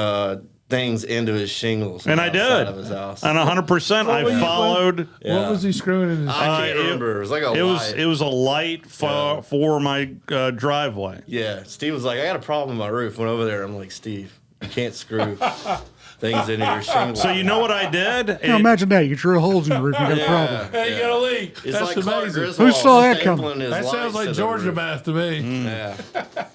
things into his shingles, and I did. Of his house. And 100%, I followed. What was he screwing in his? I can't remember. It was like a light. It was a light for my driveway. Yeah, Steve was like, "I got a problem with my roof." Went over there. I'm like, "Steve, you can't screw things into your shingles." So you know what I did? Imagine that. You drill holes in your roof, you got a problem. Hey, you got a leak. It's That's like amazing. Who saw that coming? That sounds like Georgia math to me.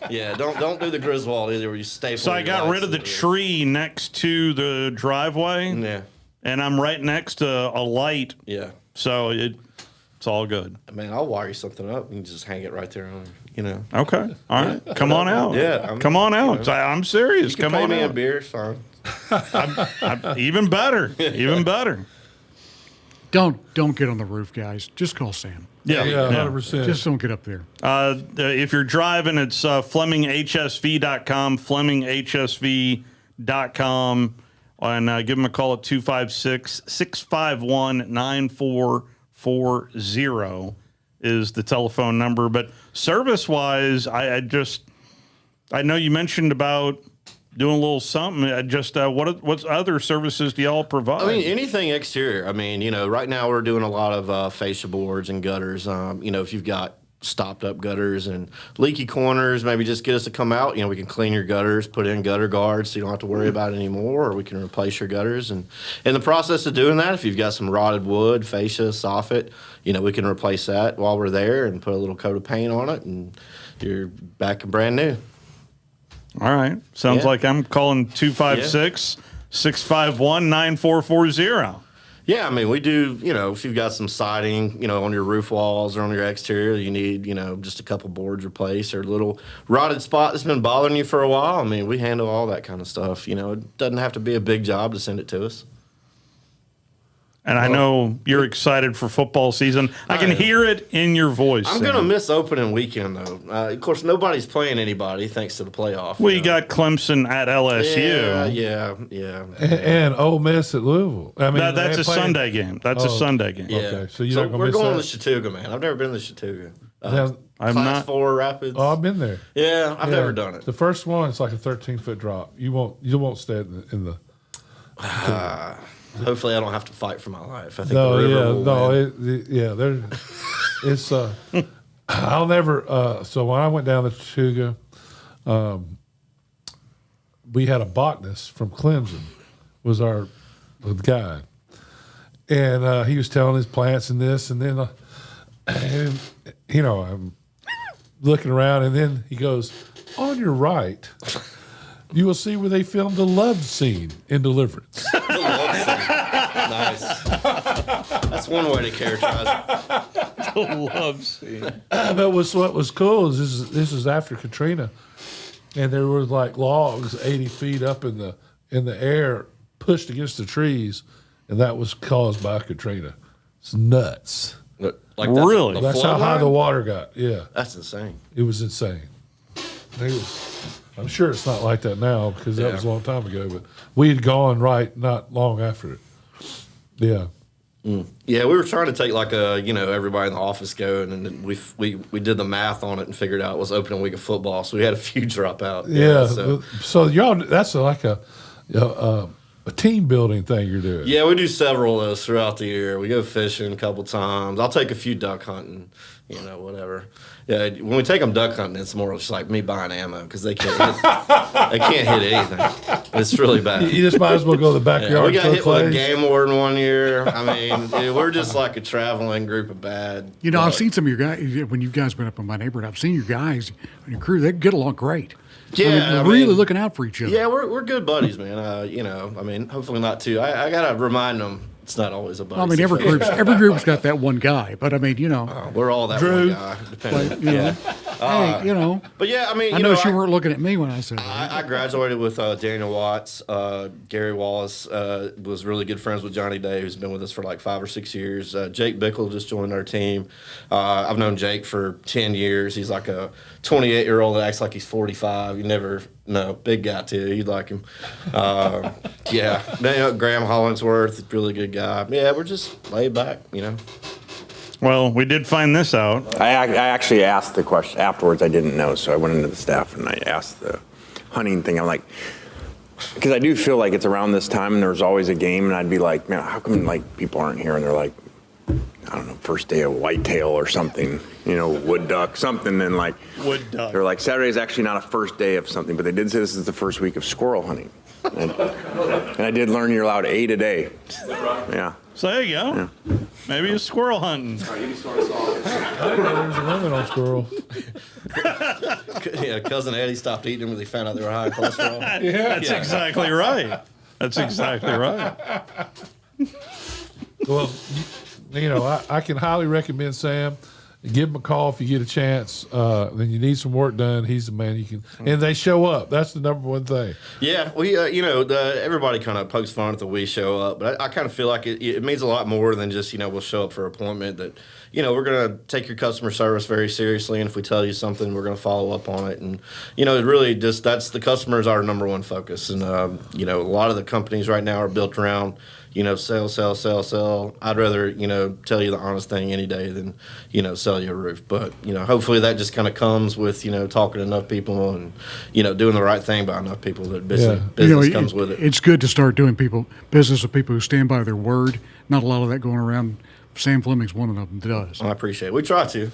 Yeah. Don't do the Griswold either, where you staple. So I got rid of the tree next to the driveway. Yeah. And I'm right next to a light. Yeah. So it's all good. Man, I'll wire something up and just hang it right there on. Okay. All right. Come on out. Yeah. Come on out. I'm serious. You can Come pay on me out. a beer, it's fine. I'm even better. Even better. Don't get on the roof, guys. Just call Sam. Yeah, 100%. Just don't get up there. If you're driving, it's FlemingHSV.com, FlemingHSV.com, and give them a call at 256-651-9440 is the telephone number. But service-wise, I know you mentioned about doing a little something. What other services do y'all provide? I mean, anything exterior. I mean, right now we're doing a lot of fascia boards and gutters. If you've got stopped up gutters and leaky corners, maybe just get us to come out. We can clean your gutters, put in gutter guards so you don't have to worry about it anymore, or we can replace your gutters. And in the process of doing that, if you've got some rotted wood, fascia, soffit, we can replace that while we're there and put a little coat of paint on it, and you're back and brand new. All right. Sounds like I'm calling 256-651-9440. Yeah, I mean, we do, if you've got some siding, on your roof walls or on your exterior, you need, just a couple boards replaced or a little rotted spot that's been bothering you for a while. I mean, we handle all that kind of stuff. It doesn't have to be a big job to send it to us. And I know you're excited for football season. I can hear it in your voice. I'm going to miss opening weekend, though. Of course, nobody's playing anybody thanks to the playoff. Well, you got Clemson at LSU. Yeah. And Ole Miss at Louisville. I mean, that's a Sunday game. That's a Sunday game. Yeah. Okay, so you're not going to we're miss going that? to Chattooga, man. I've never been to Chattooga. I'm Class not. 4 Rapids. Oh, I've been there. Yeah, I've never done it. The first one, it's like a 13-foot drop. You won't stay in the Hopefully, I don't have to fight for my life. I think the river will win. It's I'll never. So when I went down to Chattooga, we had a botanist from Clemson, was our guide, and he was telling his plants and this, and then, I'm looking around, and then he goes, "On your right, you will see where they filmed the love scene in Deliverance." Nice. That's one way to characterize it. The love scene. But what was cool is this is after Katrina, and there were like logs 80 feet up in the air pushed against the trees, and that was caused by Katrina. It's nuts. Like really? That's how high the water got. Yeah, that's insane. It was insane. I'm sure it's not like that now because that was a long time ago. But we had gone not long after it. Yeah. Yeah, we were trying to take everybody in the office going, and then we did the math on it and figured out it was opening week of football, so we had a few drop out. Yeah. So y'all, that's like a team building thing you're doing. Yeah, we do several of those throughout the year. We go fishing a couple times. I'll take a few duck hunting, whatever. Yeah, when we take them duck hunting, it's more just like me buying ammo because they can't hit anything. It's really bad. You just might as well go to the backyard. We got hit with a game warden one year. I mean, we're just like a traveling group of bad. I've seen some of your guys when you guys went up in my neighborhood. I've seen your guys and your crew. They get along great. Yeah, really looking out for each other. Yeah, we're good buddies, man. You know, I mean, hopefully not too. I gotta remind them it's not always a buddy. I mean, every group's got that one guy, but I mean, you know, we're all that Drew, one guy. Depending. Like, you know, hey, you know. But yeah, I mean, I know you weren't looking at me when I said that. I graduated with Daniel Watts. Gary Wallace was really good friends with Johnny Day, who's been with us for like 5 or 6 years. Jake Bickle just joined our team. I've known Jake for 10 years. He's like a 28-year-old that acts like he's 45. You never know. Big guy, too. You'd like him. Yeah. Graham Hollingsworth, really good guy. Yeah, we're just laid back, you know. Well, we did find this out. I actually asked the question afterwards. I didn't know, so I went into the staff and I asked the hunting thing. I'm like, because I do feel like it's around this time and there's always a game, and I'd be like, man, how come like people aren't here? And they're like, I don't know, first day of whitetail or something, you know, wood duck, something. And like, wood duck. They're like, Saturday is actually not a first day of something, but they did say this is the first week of squirrel hunting. And I did learn you're allowed 8 a day. Yeah. So there you go. Yeah. Maybe it's squirrel hunting. There's a limit on squirrel. Yeah, cousin Eddie stopped eating them when they found out they were high in cholesterol. That's exactly right. That's exactly right. Well, you know, I can highly recommend Sam. Give him a call if you get a chance. Then you need some work done. He's the man you can. And they show up. That's the number one thing. Yeah, we, you know, everybody kind of pokes fun at the we show up, but I kind of feel like it means a lot more than just, you know, we'll show up for an appointment. That, you know, we're going to take your customer service very seriously, and if we tell you something, we're going to follow up on it. And, you know, it really just, that's the customer is our number one focus. And, you know, a lot of the companies right now are built around, you know, sell, sell, sell, sell. I'd rather, you know, tell you the honest thing any day than, you know, sell you a roof. But, you know, hopefully that just kind of comes with, you know, talking to enough people and, you know, doing the right thing by enough people that business comes with it. It's good to start doing business with people who stand by their word. Not a lot of that going around. Sam Fleming's one of them that does. I appreciate it. We try to.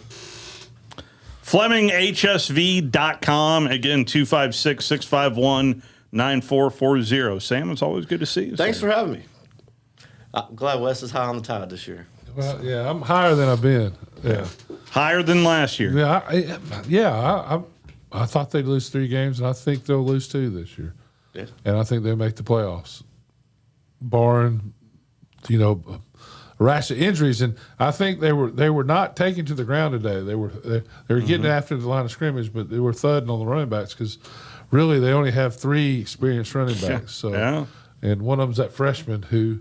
FlemingHSV.com. Again, 256-651-9440. Sam, it's always good to see you. Thanks for having me. I'm glad Wes is high on the tide this year. Well, yeah, I'm higher than I've been. Yeah, higher than last year. Yeah, I thought they'd lose 3 games, and I think they'll lose 2 this year. Yeah, and I think they'll make the playoffs, barring, you know, a rash of injuries. And I think they were not taken to the ground today. They were getting after the line of scrimmage, but they were thudding on the running backs because really they only have 3 experienced running backs. So, and one of them's that freshman who.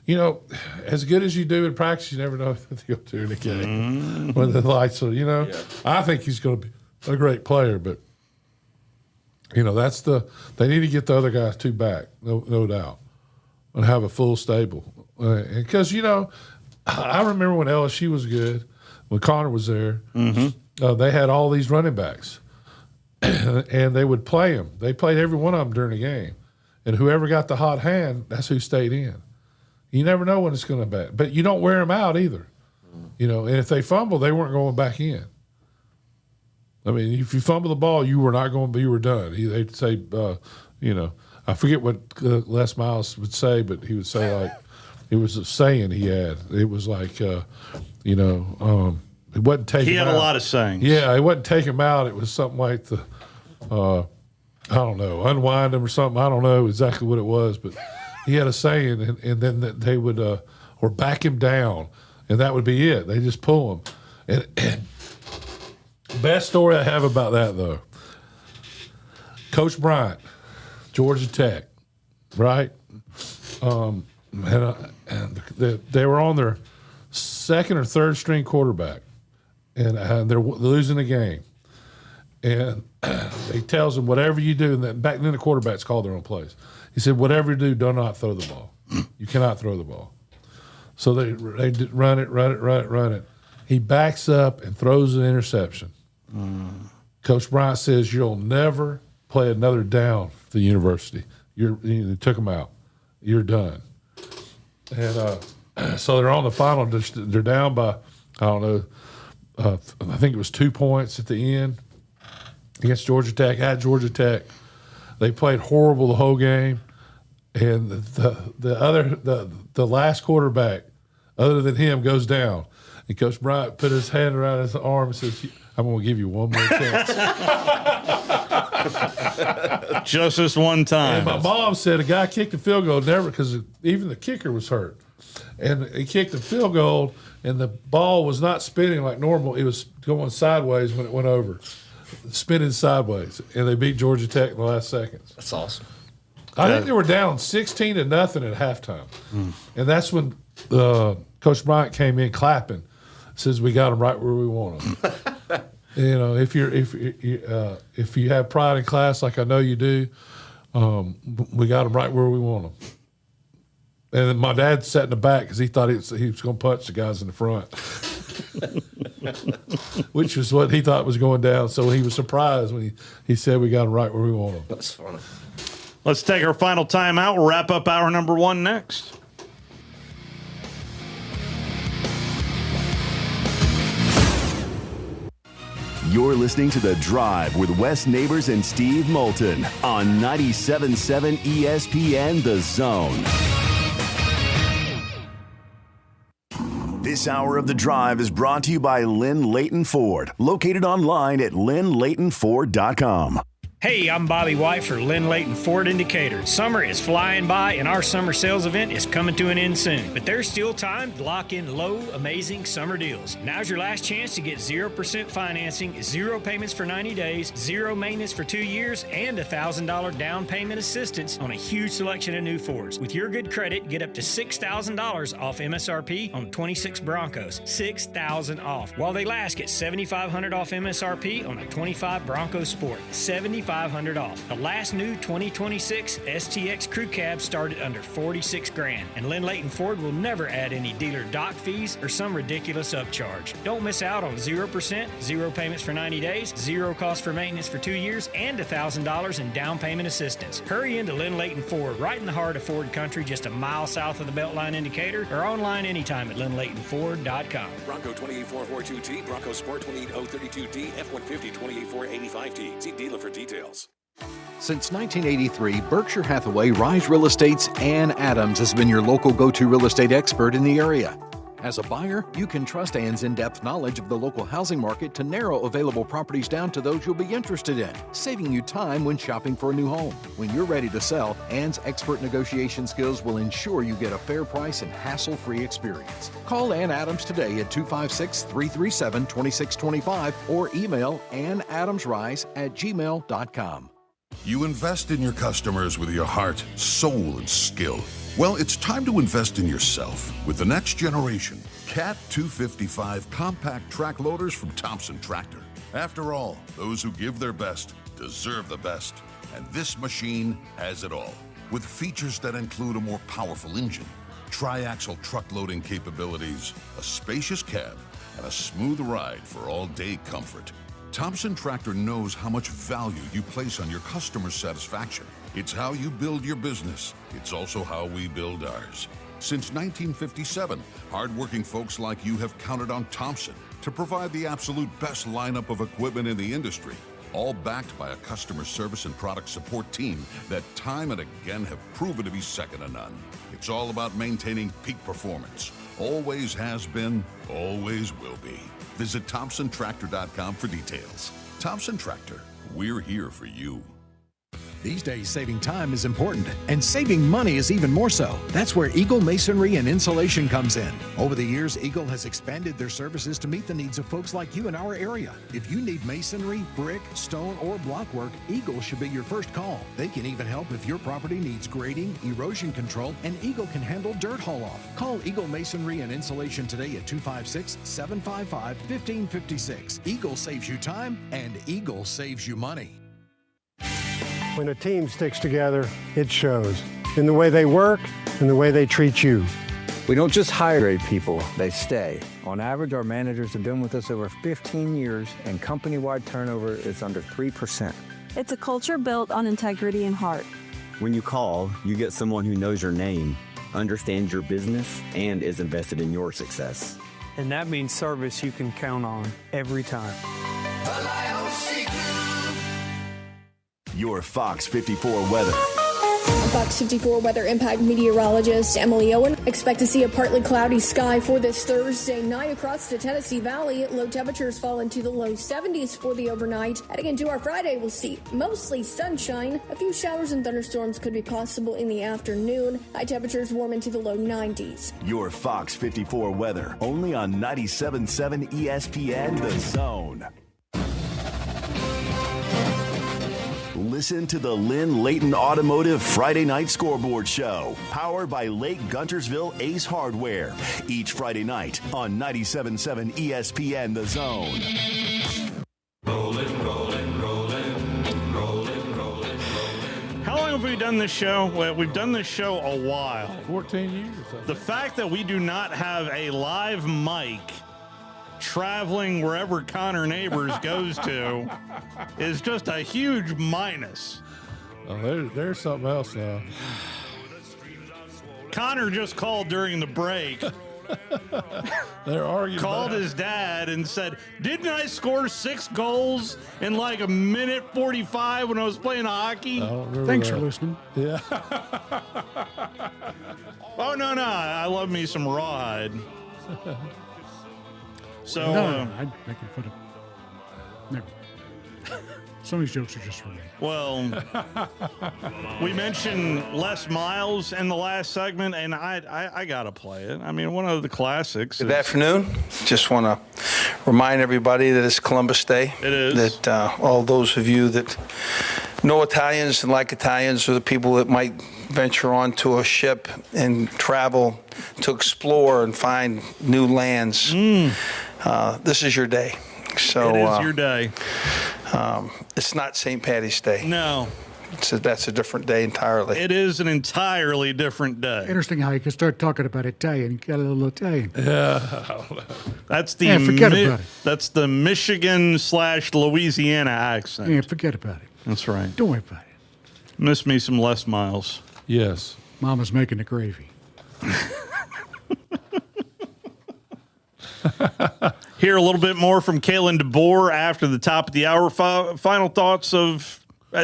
You know, as good as you do in practice, you never know if you'll do in a game when the lights are. You know, I think he's going to be a great player, but you know, they need to get the other guys 2 back, no doubt, and have a full stable. Because you know, I remember when LSU was good, when Connor was there, they had all these running backs, and they would play them. They played every one of them during the game, and whoever got the hot hand, that's who stayed in. You never know when it's going to be, but you don't wear them out either. You know, and if they fumble, they weren't going back in. I mean, if you fumble the ball, you were not going. You were done. They'd say, you know, I forget what Les Miles would say, but he would say like, it was a saying he had. It was like, you know, it wasn't take. He had a lot of sayings. Yeah, it wasn't take him out. It was something like the, I don't know, unwind him or something. I don't know exactly what it was, but. He had a saying, and then they would or back him down, and that would be it. They just pull him. And best story I have about that, though, Coach Bryant, Georgia Tech, right? And they were on their 2nd or 3rd string quarterback, and they're losing the game. And he tells them, whatever you do, and back then the quarterbacks called their own plays. He said, whatever you do not throw the ball. You cannot throw the ball. So they run it. He backs up and throws an interception. Coach Bryant says, you'll never play another down for the university. They took him out. You're done. And so they're on the final. They're down by, I don't know, I think it was 2 points at the end against Georgia Tech, at Georgia Tech. They played horrible the whole game, and the last quarterback, other than him, goes down, And Coach Bryant put his hand around his arm and says, I'm going to give you one more chance. Just this one time. And my mom said a guy kicked the field goal because even the kicker was hurt. And he kicked the field goal, and the ball was not spinning like normal. It was going sideways when it went over, spinning sideways. And they beat Georgia Tech in the last seconds. That's awesome. I think they were down 16-0 at halftime. And that's when Coach Bryant came in clapping, says we got them right where we want them. You know, if you have pride in class like I know you do, we got them right where we want them. And then my dad sat in the back because he thought he was going to punch the guys in the front, which was what he thought was going down. So he was surprised when he said we got them right where we want them. That's funny. Let's take our final timeout. We'll wrap up hour number 1 next. You're listening to The Drive with Wes Neighbors and Steve Moulton on 97.7 ESPN The Zone. This hour of The Drive is brought to you by Lynn Leighton Ford, located online at lynnleightonford.com. Hey, I'm Bobby White for Lynn Leighton Ford Indicator. Summer is flying by and our summer sales event is coming to an end soon. But there's still time to lock in low, amazing summer deals. Now's your last chance to get 0% financing, 0 payments for 90 days, 0 maintenance for 2 years, and $1,000 down payment assistance on a huge selection of new Fords. With your good credit, get up to $6,000 off MSRP on 26 Broncos. $6,000 off. While they last, get $7,500 off MSRP on a 25 Bronco Sport. $7,500 off. The last new 2026 STX Crew Cab started under $46,000, and Lynn Leighton Ford will never add any dealer dock fees or some ridiculous upcharge. Don't miss out on 0%, 0 payments for 90 days, 0 cost for maintenance for 2 years, and $1,000 in down payment assistance. Hurry into Lynn Leighton Ford, right in the heart of Ford Country, just a mile south of the Beltline Indicator, or online anytime at lynnleightonford.com. Bronco 28442T, Bronco Sport 28032D, F-150 28485T. See dealer for details. Since 1983, Berkshire Hathaway Rise Real Estate's Ann Adams has been your local go-to real estate expert in the area. As a buyer, you can trust Ann's in-depth knowledge of the local housing market to narrow available properties down to those you'll be interested in, saving you time when shopping for a new home. When you're ready to sell, Ann's expert negotiation skills will ensure you get a fair price and hassle-free experience. Call Ann Adams today at 256-337-2625 or email annadamsrise@gmail.com. You invest in your customers with your heart, soul, and skill. Well, it's time to invest in yourself with the next generation Cat 255 compact track loaders from Thompson Tractor. After all, those who give their best deserve the best. And this machine has it all, with features that include a more powerful engine, tri-axle truck loading capabilities, a spacious cab, and a smooth ride for all-day comfort. Thompson Tractor knows how much value you place on your customer satisfaction. It's how you build your business. It's also how we build ours. Since 1957, hardworking folks like you have counted on Thompson to provide the absolute best lineup of equipment in the industry, all backed by a customer service and product support team that time and again have proven to be second to none. It's all about maintaining peak performance. Always has been, always will be. Visit ThompsonTractor.com for details. Thompson Tractor, we're here for you. These days, saving time is important, and saving money is even more so. That's where Eagle Masonry and Insulation comes in. Over the years, Eagle has expanded their services to meet the needs of folks like you in our area. If you need masonry, brick, stone, or block work, Eagle should be your first call. They can even help if your property needs grading, erosion control, and Eagle can handle dirt haul-off. Call Eagle Masonry and Insulation today at 256-755-1556. Eagle saves you time, and Eagle saves you money. When a team sticks together, it shows in the way they work and the way they treat you. We don't just hire great people, they stay. On average, our managers have been with us over 15 years, and company-wide turnover is under 3%. It's a culture built on integrity and heart. When you call, you get someone who knows your name, understands your business, and is invested in your success. And that means service you can count on every time. Your Fox 54 weather. Fox 54 Weather Impact meteorologist Emily Owen. Expect to see a partly cloudy sky for this Thursday night across the Tennessee Valley. Low temperatures fall into the low 70s for the overnight. Heading into our Friday, we'll see mostly sunshine. A few showers and thunderstorms could be possible in the afternoon. High temperatures warm into the low 90s. Your Fox 54 weather, only on 97.7 ESPN The Zone. Listen to the Lynn Leighton Automotive Friday Night Scoreboard Show, powered by Lake Guntersville Ace Hardware, each Friday night on 97.7 ESPN The Zone. Rolling, rolling, rolling, rolling, rolling, rolling. How long have we done this show? Well, we've done this show a while. 14 years. The fact that we do not have a live mic traveling wherever Connor Neighbors goes to is just a huge minus. Oh, there's something else now. Connor just called during the break. They're arguing. Called his dad and said, "Didn't I score 6 goals in like a minute 45 when I was playing hockey?" Thanks for listening. Yeah. Oh, no. I love me some rawhide. So, no, I'm making fun of. Never. Some of these jokes are just for me. Well, we mentioned Les Miles in the last segment, and I got to play it. I mean, one of the classics. Good afternoon. Just want to remind everybody that it's Columbus Day. It is. That all those of you that know Italians and like Italians are the people that might venture onto a ship and travel to explore and find new lands. This is your day. So it is your day. It's not St. Patty's Day. No. That's a different day entirely. It is an entirely different day. Interesting how you can start talking about Italian. You got a little Italian. Yeah. That's the forget about it. That's the Michigan/Louisiana accent. Yeah, forget about it. That's right. Don't worry about it. Miss me some Les Miles. Yes. Mama's making the gravy. Hear a little bit more from Kalen DeBoer after the top of the hour. Final thoughts of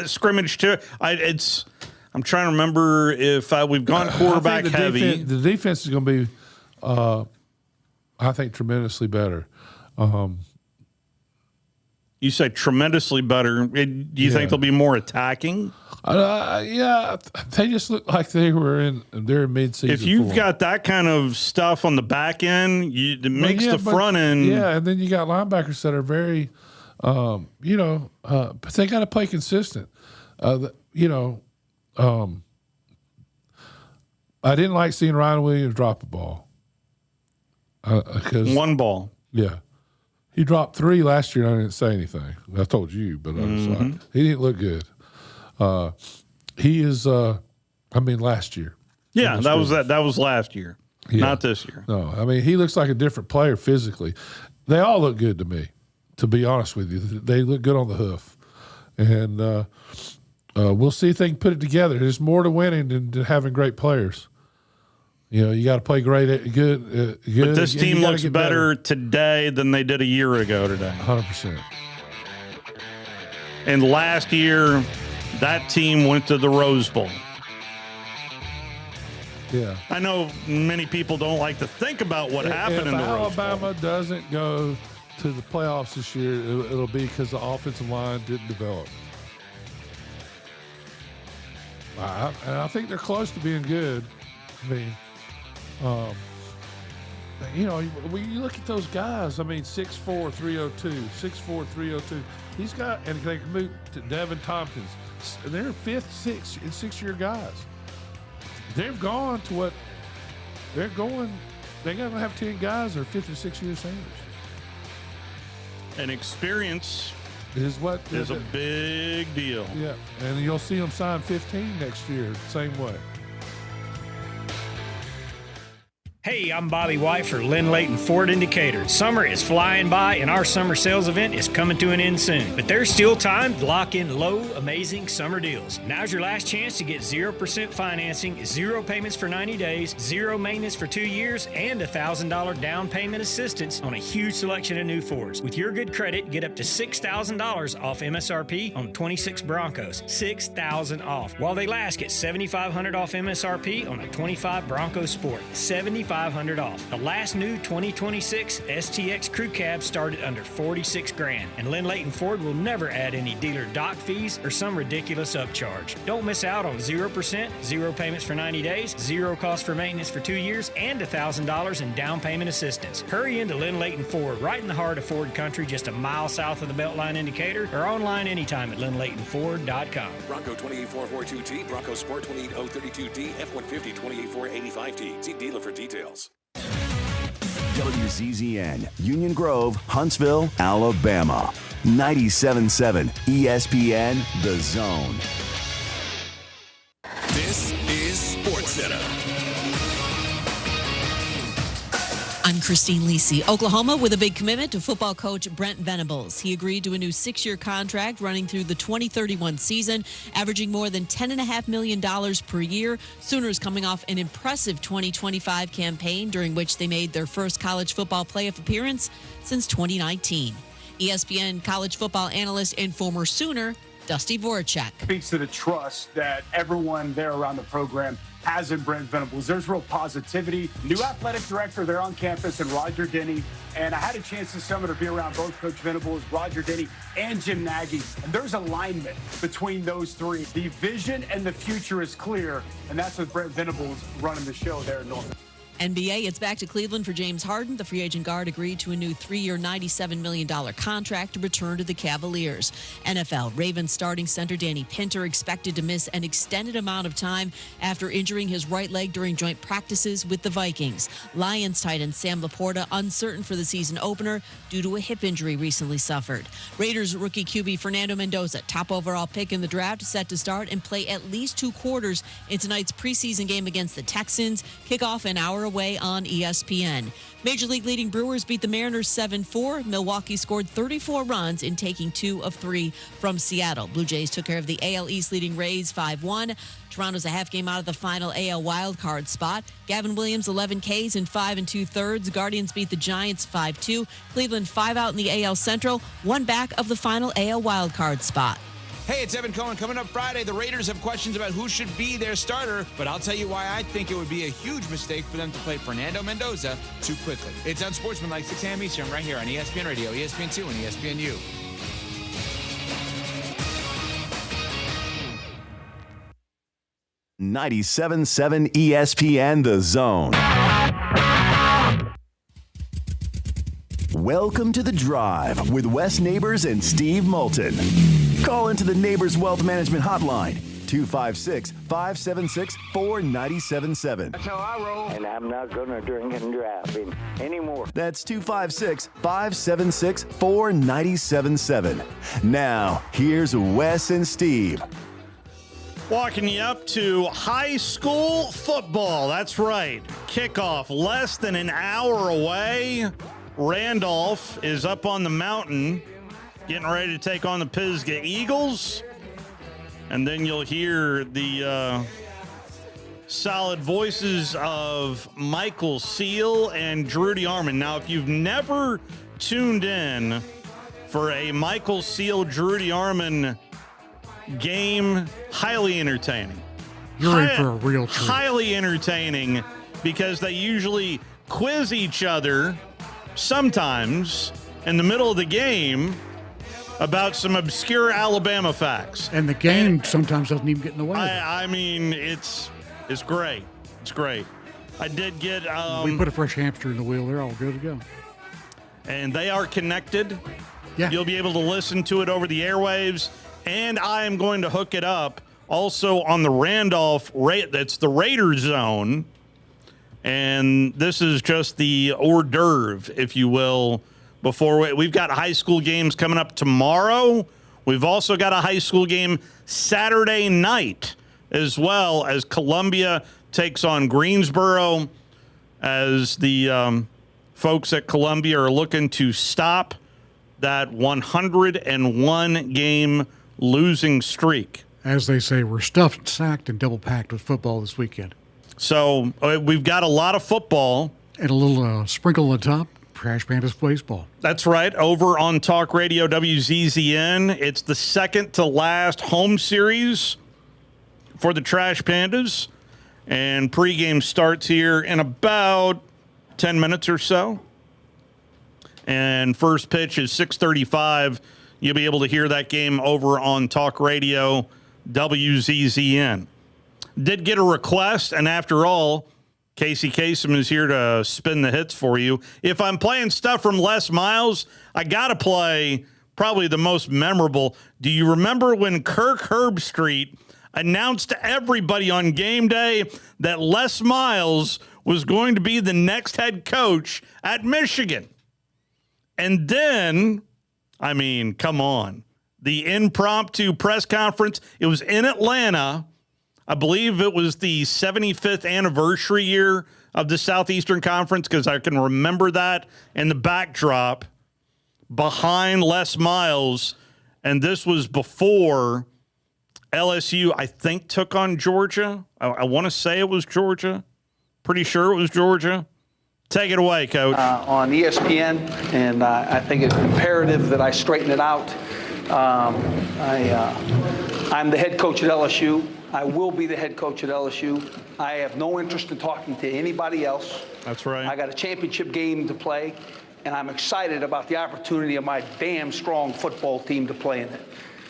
scrimmage two. I'm trying to remember if we've gone quarterback heavy. The defense is going to be, I think, tremendously better. You say tremendously better. Do you think they'll be more attacking? Yeah, they just look like they were in their mid-season. If you've form. got that kind of stuff on the back end, it makes the front end. Yeah, and then you got linebackers that are very, but they got to play consistent. I didn't like seeing Ryan Williams drop a ball. One ball. Yeah. He dropped 3 last year, and I didn't say anything. I told you, but I was like, he didn't look good. He is, last year. Yeah, that was last year, not this year. No, I mean, he looks like a different player physically. They all look good to me, to be honest with you. They look good on the hoof. And we'll see if they can put it together. There's more to winning than to having great players. You know, you got to play good. But this team looks better today than they did a year ago today. 100%. And last year, that team went to the Rose Bowl. Yeah. I know many people don't like to think about what happened in the Rose Bowl. Alabama doesn't go to the playoffs this year, it'll be because the offensive line didn't develop. And I think they're close to being good. I mean, when you look at those guys, I mean, 6'4", 302, 6'4", 302. These guys, and they can move to Devin Tompkins. And they're 5th, 6th, and 6-year guys. They've gone to what they're going. They're going to have 10 guys that are 5th and 6-year seniors. And experience is a big deal. Yeah, and you'll see them sign 15 next year, same way. Hey, I'm Bobby White for Lynn Layton Ford Indicator. Summer is flying by and our summer sales event is coming to an end soon. But there's still time to lock in low, amazing summer deals. Now's your last chance to get 0% financing, 0 payments for 90 days, 0 maintenance for 2 years, and $1,000 down payment assistance on a huge selection of new Fords. With your good credit, get up to $6,000 off MSRP on 26 Broncos. $6,000 off. While they last, get $7,500 off MSRP on a 25 Bronco Sport. $7,500 off. The last new 2026 STX crew cab started under $46,000, and Lynn Layton Ford will never add any dealer dock fees or some ridiculous upcharge. Don't miss out on 0%, 0 payments for 90 days, 0 cost for maintenance for 2 years, and $1,000 in down payment assistance. Hurry into Lynn Layton Ford, right in the heart of Ford country, just a mile south of the Beltline indicator, or online anytime at lynnlaytonford.com. Bronco 28442T, Bronco Sport 28032D, F-150 28485T. See dealer for details. WZZN, Union Grove, Huntsville, Alabama. 97.7 ESPN, The Zone. This is SportsCenter. I'm Christine Lisi. Oklahoma with a big commitment to football coach Brent Venables. He agreed to a new 6-year contract running through the 2031 season, averaging more than $10.5 million per year. Sooners coming off an impressive 2025 campaign during which they made their first college football playoff appearance since 2019. ESPN college football analyst and former Sooner, Dusty Voracek. Speaks to the trust that everyone there around the program has in Brent Venables. There's real positivity. New athletic director there on campus and Roger Denny. And I had a chance this summer to be around both Coach Venables, Roger Denny, and Jim Nagy. And there's alignment between those three. The vision and the future is clear. And that's with Brent Venables running the show there in North. NBA, it's back to Cleveland for James Harden. The free agent guard agreed to a new 3-year, $97 million contract to return to the Cavaliers. NFL, Ravens starting center Danny Pinter expected to miss an extended amount of time after injuring his right leg during joint practices with the Vikings. Lions tight end Sam Laporta uncertain for the season opener due to a hip injury recently suffered. Raiders rookie QB Fernando Mendoza, top overall pick in the draft, set to start and play at least 2 quarters in tonight's preseason game against the Texans. Kickoff an hour away on ESPN. Major League leading Brewers beat the Mariners 7-4. Milwaukee scored 34 runs in taking 2 of 3 from Seattle. Blue Jays took care of the AL East leading Rays 5-1. Toronto's a half game out of the final AL wildcard spot. Gavin Williams 11 Ks in 5 2/3. Guardians beat the Giants 5-2. Cleveland 5 out in the AL Central, 1 back of the final AL wildcard spot. Hey, it's Evan Cohen. Coming up Friday, the Raiders have questions about who should be their starter, but I'll tell you why I think it would be a huge mistake for them to play Fernando Mendoza too quickly. It's Unsportsmanlike, 6 a.m. Eastern, right here on ESPN Radio, ESPN2, and ESPNU. .97.7 ESPN, The Zone. Welcome to The Drive with Wes Neighbors and Steve Moulton. Call into the Neighbors Wealth Management Hotline, 256-576-4977. That's how I roll. And I'm not going to drink and drive anymore. That's 256-576-4977. Now, here's Wes and Steve. Walking you up to high school football. That's right. Kickoff less than an hour away. Randolph is up on the mountain getting ready to take on the Pisgah Eagles. And then you'll hear the solid voices of Michael Seal and Drew DeArmond. Now, if you've never tuned in for a Michael Seal, Drew DeArmond game, highly entertaining. You're in for a real treat. Highly entertaining because they usually quiz each other sometimes in the middle of the game about some obscure Alabama facts. And the game sometimes doesn't even get in the way. I mean, it's great. It's great. I did get... we put a fresh hamster in the wheel. They're all good to go. And they are connected. Yeah. You'll be able to listen to it over the airwaves. And I am going to hook it up also on the Randolph, that's the Raider zone. And this is just the hors d'oeuvre, if you will, before we've got high school games coming up tomorrow. We've also got a high school game Saturday night, as well as Columbia takes on Greensboro. as the folks at Columbia are looking to stop that 101-game losing streak. As they say, we're stuffed, sacked, and double-packed with football this weekend. So we've got a lot of football. And a little sprinkle on top, Trash Pandas baseball. That's right. Over on Talk Radio WZZN, it's the second to last home series for the Trash Pandas. And pregame starts here in about 10 minutes or so. And first pitch is 6:35. You'll be able to hear that game over on Talk Radio WZZN. Did get a request, and after all, Casey Kasem is here to spin the hits for you. If I'm playing stuff from Les Miles, I got to play probably the most memorable. Do you remember when Kirk Herbstreit announced to everybody on game day that Les Miles was going to be the next head coach at Michigan? And then, I mean, come on. The impromptu press conference, it was in Atlanta. I believe it was the 75th anniversary year of the Southeastern Conference, because I can remember that in the backdrop behind Les Miles. And this was before LSU, I think, took on Georgia. I want to say it was Georgia. Pretty sure it was Georgia. Take it away, Coach. On ESPN, and I think it's imperative that I straighten it out. I'm the head coach at LSU. I will be the head coach at LSU. I have no interest in talking to anybody else. That's right. I got a championship game to play, and I'm excited about the opportunity of my damn strong football team to play in it.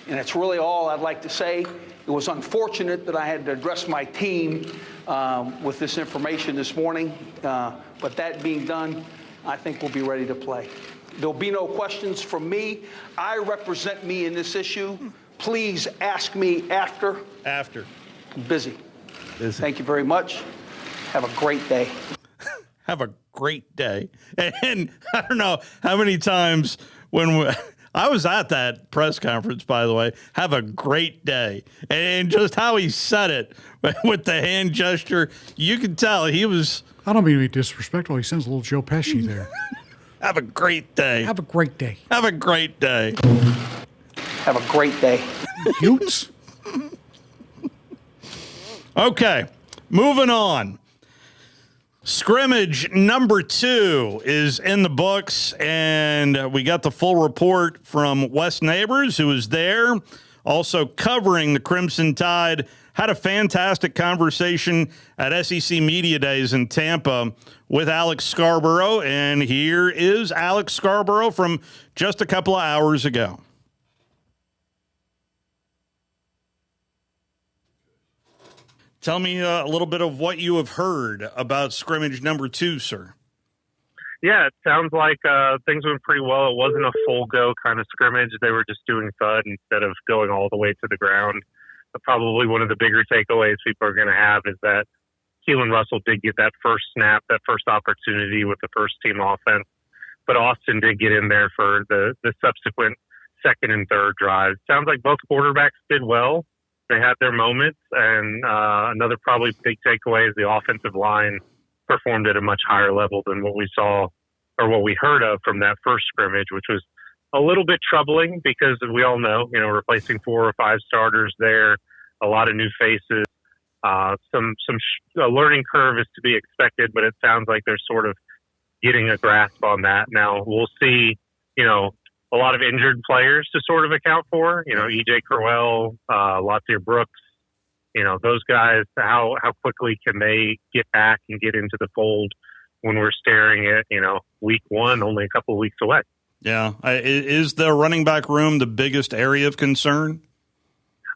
And it's really all I'd like to say. It was unfortunate that I had to address my team with this information this morning. But that being done, I think we'll be ready to play. There'll be no questions from me. I represent me in this issue. Please ask me after. After. I'm busy. Thank you very much. Have a great day. Have a great day. And I don't know how many times when I was at that press conference, by the way, have a great day. And just how he said it with the hand gesture, you can tell he was. I don't mean to be disrespectful. He sounds a little Joe Pesci there. Have a great day. Have a great day. Have a great day. Have a great day. Utes. Okay, moving on. Scrimmage number 2 is in the books, and we got the full report from Wes Neighbors, who was there, also covering the Crimson Tide. Had a fantastic conversation at SEC Media Days in Tampa with Alex Scarborough, and here is Alex Scarborough from just a couple of hours ago. Tell me a little bit of what you have heard about scrimmage number 2, sir. Yeah, it sounds like things went pretty well. It wasn't a full go kind of scrimmage. They were just doing thud instead of going all the way to the ground. Probably one of the bigger takeaways people are going to have is that Keelan Russell did get that first snap, that first opportunity with the first team offense, but Austin did get in there for the subsequent second and third drives. Sounds like both quarterbacks did well. They had their moments, and another probably big takeaway is the offensive line performed at a much higher level than what we saw or what we heard of from that first scrimmage, which was a little bit troubling because we all know, replacing 4 or 5 starters there, a lot of new faces, a learning curve is to be expected, but it sounds like they're sort of getting a grasp on that. Now we'll see, a lot of injured players to sort of account for, EJ Crowell, Latier Brooks, those guys, how quickly can they get back and get into the fold when we're staring at, week 1, only a couple of weeks away. Yeah. Is the running back room the biggest area of concern?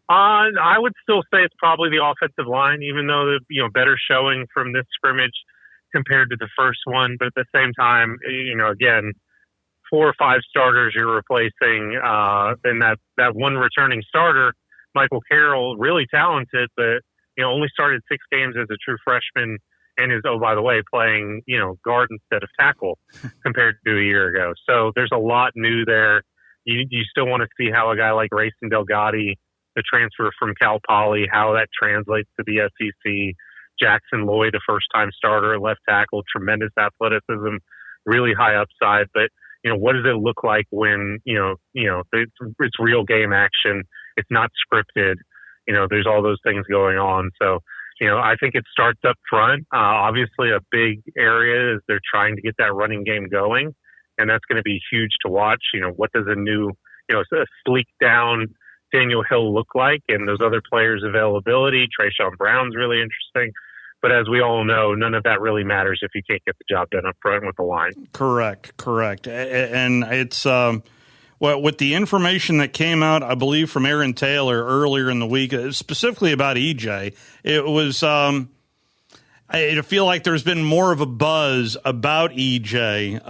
I would still say it's probably the offensive line, even though the better showing from this scrimmage compared to the first one. But at the same time, again, 4 or 5 starters you're replacing. And that one returning starter, Michael Carroll, really talented, but only started 6 games as a true freshman. And is, oh, by the way, playing, guard instead of tackle compared to a year ago. So there's a lot new there. You still want to see how a guy like Racing Delgatti, the transfer from Cal Poly, how that translates to the SEC. Jackson Lloyd, a first-time starter, left tackle, tremendous athleticism, really high upside. But, what does it look like when, it's real game action? It's not scripted. There's all those things going on. So, I think it starts up front. Obviously, a big area is they're trying to get that running game going, and that's going to be huge to watch. What does a new, a sleek down Daniel Hill look like, and those other players' availability? Trayshawn Brown's really interesting. But as we all know, none of that really matters if you can't get the job done up front with the line. Correct. And it's with the information that came out, I believe, from Aaron Taylor earlier in the week, specifically about EJ, it was I feel like there's been more of a buzz about EJ.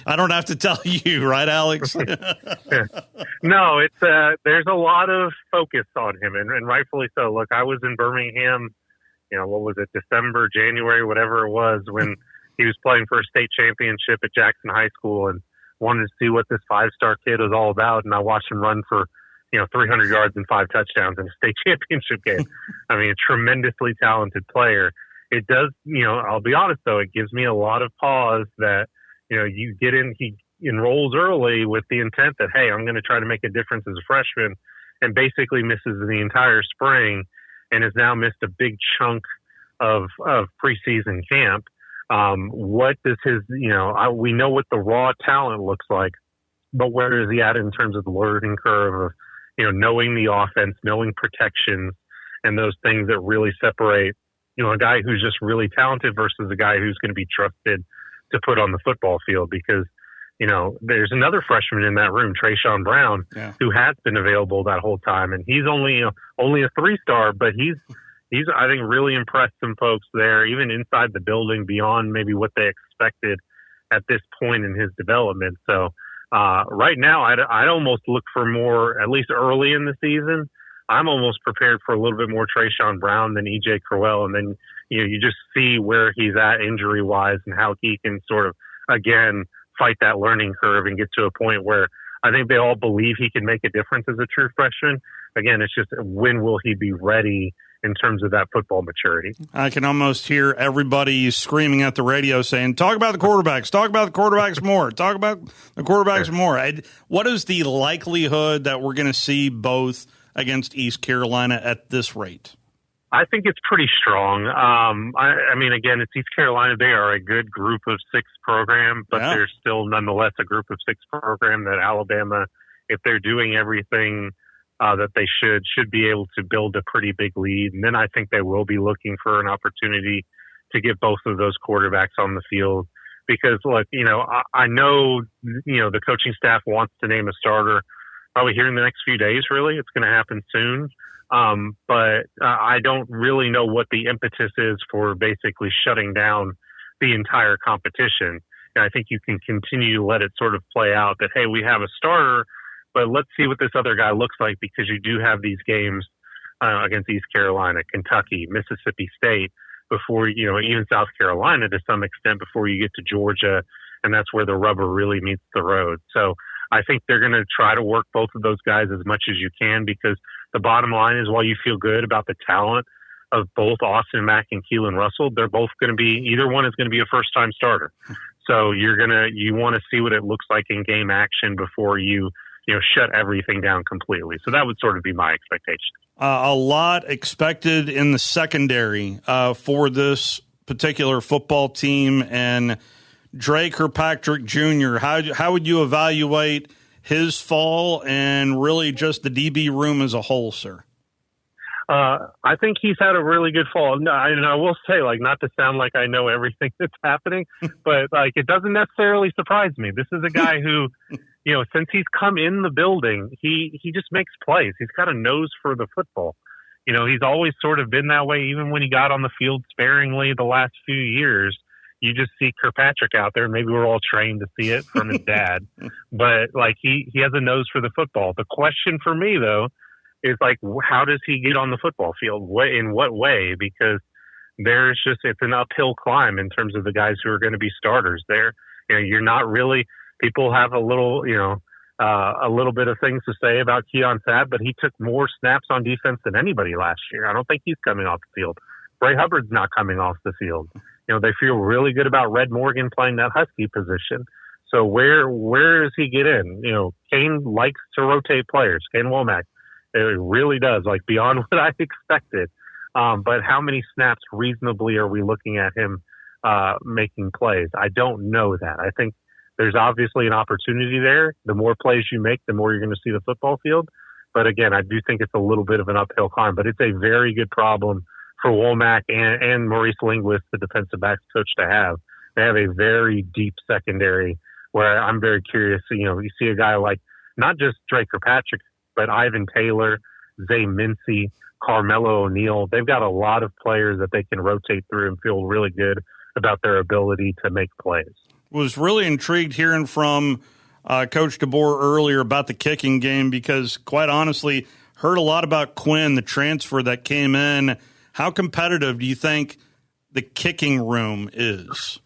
I don't have to tell you, right, Alex? No, it's there's a lot of focus on him, and rightfully so. Look, I was in Birmingham, what was it, December, January, whatever it was, when he was playing for a state championship at Jackson High School, and wanted to see what this 5-star kid was all about. And I watched him run for 300 yards and 5 touchdowns in a state championship game. I mean, a tremendously talented player. It does, I'll be honest though, it gives me a lot of pause that, you get in, he enrolls early with the intent that, hey, I'm going to try to make a difference as a freshman, and basically misses the entire spring and has now missed a big chunk of preseason camp. What does his, we know what the raw talent looks like, but where is he at in terms of the learning curve of, knowing the offense, knowing protections, and those things that really separate, a guy who's just really talented versus a guy who's going to be trusted to put on the football field. Because, there's another freshman in that room, Trayshawn Brown, who has been available that whole time. And he's only a 3-star, but he's, I think, really impressed some folks there, even inside the building, beyond maybe what they expected at this point in his development. So, right now, I'd almost look for more, at least early in the season. I'm almost prepared for a little bit more Trayshawn Brown than EJ Crowell. And then, you just see where he's at injury wise and how he can sort of, again, fight that learning curve and get to a point where I think they all believe he can make a difference as a true freshman. Again, it's just when will he be ready in terms of that football maturity. I can almost hear everybody screaming at the radio saying, talk about the quarterbacks, talk about the quarterbacks more, talk about the quarterbacks more. What is the likelihood that we're going to see both against East Carolina at this rate? I think it's pretty strong. I mean, again, it's East Carolina. They are a good group of 6 program, but they're still nonetheless a group of 6 program that Alabama, if they're doing everything that they should be able to build a pretty big lead. And then I think they will be looking for an opportunity to get both of those quarterbacks on the field. Because, look, I know, the coaching staff wants to name a starter probably here in the next few days, really. It's going to happen soon. But I don't really know what the impetus is for basically shutting down the entire competition. And I think you can continue to let it sort of play out that, hey, we have a starter, but let's see what this other guy looks like, because you do have these games against East Carolina, Kentucky, Mississippi State, before, even South Carolina to some extent, before you get to Georgia. And that's where the rubber really meets the road. So I think they're going to try to work both of those guys as much as you can, because the bottom line is, while you feel good about the talent of both Austin Mack and Keelan Russell, they're both going to be, either one is going to be a first-time starter. So you want to see what it looks like in game action before you shut everything down completely. So that would sort of be my expectation. A lot expected in the secondary for this particular football team. And Dre Kirkpatrick Jr., how would you evaluate his fall and really just the DB room as a whole, sir? I think he's had a really good fall. And I will say, not to sound like I know everything that's happening, but it doesn't necessarily surprise me. This is a guy who, since he's come in the building, he just makes plays. He's got a nose for the football. He's always sort of been that way, even when he got on the field sparingly the last few years. You just see Kirkpatrick out there. Maybe we're all trained to see it from his dad, but he has a nose for the football. The question for me though is how does he get on the football field? In what way? Because it's an uphill climb in terms of the guys who are going to be starters there. You're not really, people have a little, a little bit of things to say about Keon Sabb, but he took more snaps on defense than anybody last year. I don't think he's coming off the field. Bray Hubbard's not coming off the field. They feel really good about Red Morgan playing that Husky position. So where does he get in? Kane likes to rotate players. Kane Womack, it really does, like beyond what I expected. But how many snaps reasonably are we looking at him making plays? I don't know that. I think there's obviously an opportunity there. The more plays you make, the more you're going to see the football field. But again, I do think it's a little bit of an uphill climb. But it's a very good problem for Womack and Maurice Linguist, the defensive backs coach, to have. They have a very deep secondary where I'm very curious. You see a guy like not just Drake Kirkpatrick, but Ivan Taylor, Zay Mincy, Carmelo O'Neal. They've got a lot of players that they can rotate through and feel really good about their ability to make plays. Was really intrigued hearing from Coach DeBoer earlier about the kicking game because, quite honestly, heard a lot about Quinn, the transfer that came in. How competitive do you think the kicking room is?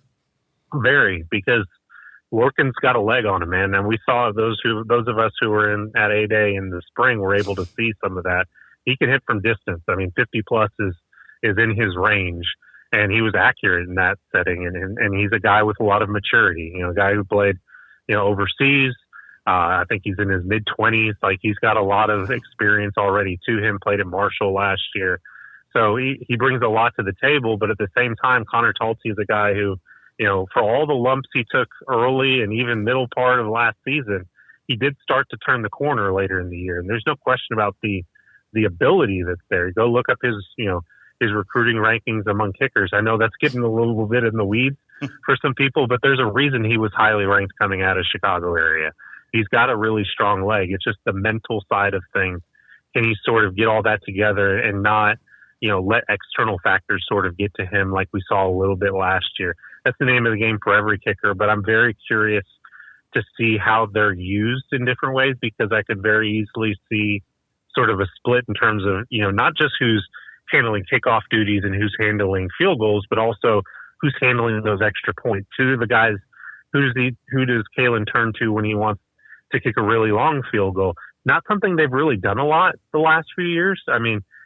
Very, because Lorcan's got a leg on him, man. And we saw those of us who were at A-Day in the spring were able to see some of that. He can hit from distance. 50 plus is in his range. And he was accurate in that setting. And he's a guy with a lot of maturity, a guy who played, overseas. I think he's in his mid-20s. Like, he's got a lot of experience already to him, played at Marshall last year. So he brings a lot to the table. But at the same time, Connor Talty is a guy who, for all the lumps he took early and even middle part of last season, he did start to turn the corner later in the year. And there's no question about the ability that's there. Go look up his recruiting rankings among kickers. I know that's getting a little bit in the weeds for some people, but there's a reason he was highly ranked coming out of Chicago area. He's got a really strong leg. It's just the mental side of things. Can he sort of get all that together and not, let external factors sort of get to him like we saw a little bit last year? That's the name of the game for every kicker, but I'm very curious to see how they're used in different ways, because I could very easily see sort of a split in terms of, not just who's handling kickoff duties and who's handling field goals, but also who's handling those extra points. Two of the guys, who does Kalen turn to when he wants to kick a really long field goal? Not something they've really done a lot the last few years.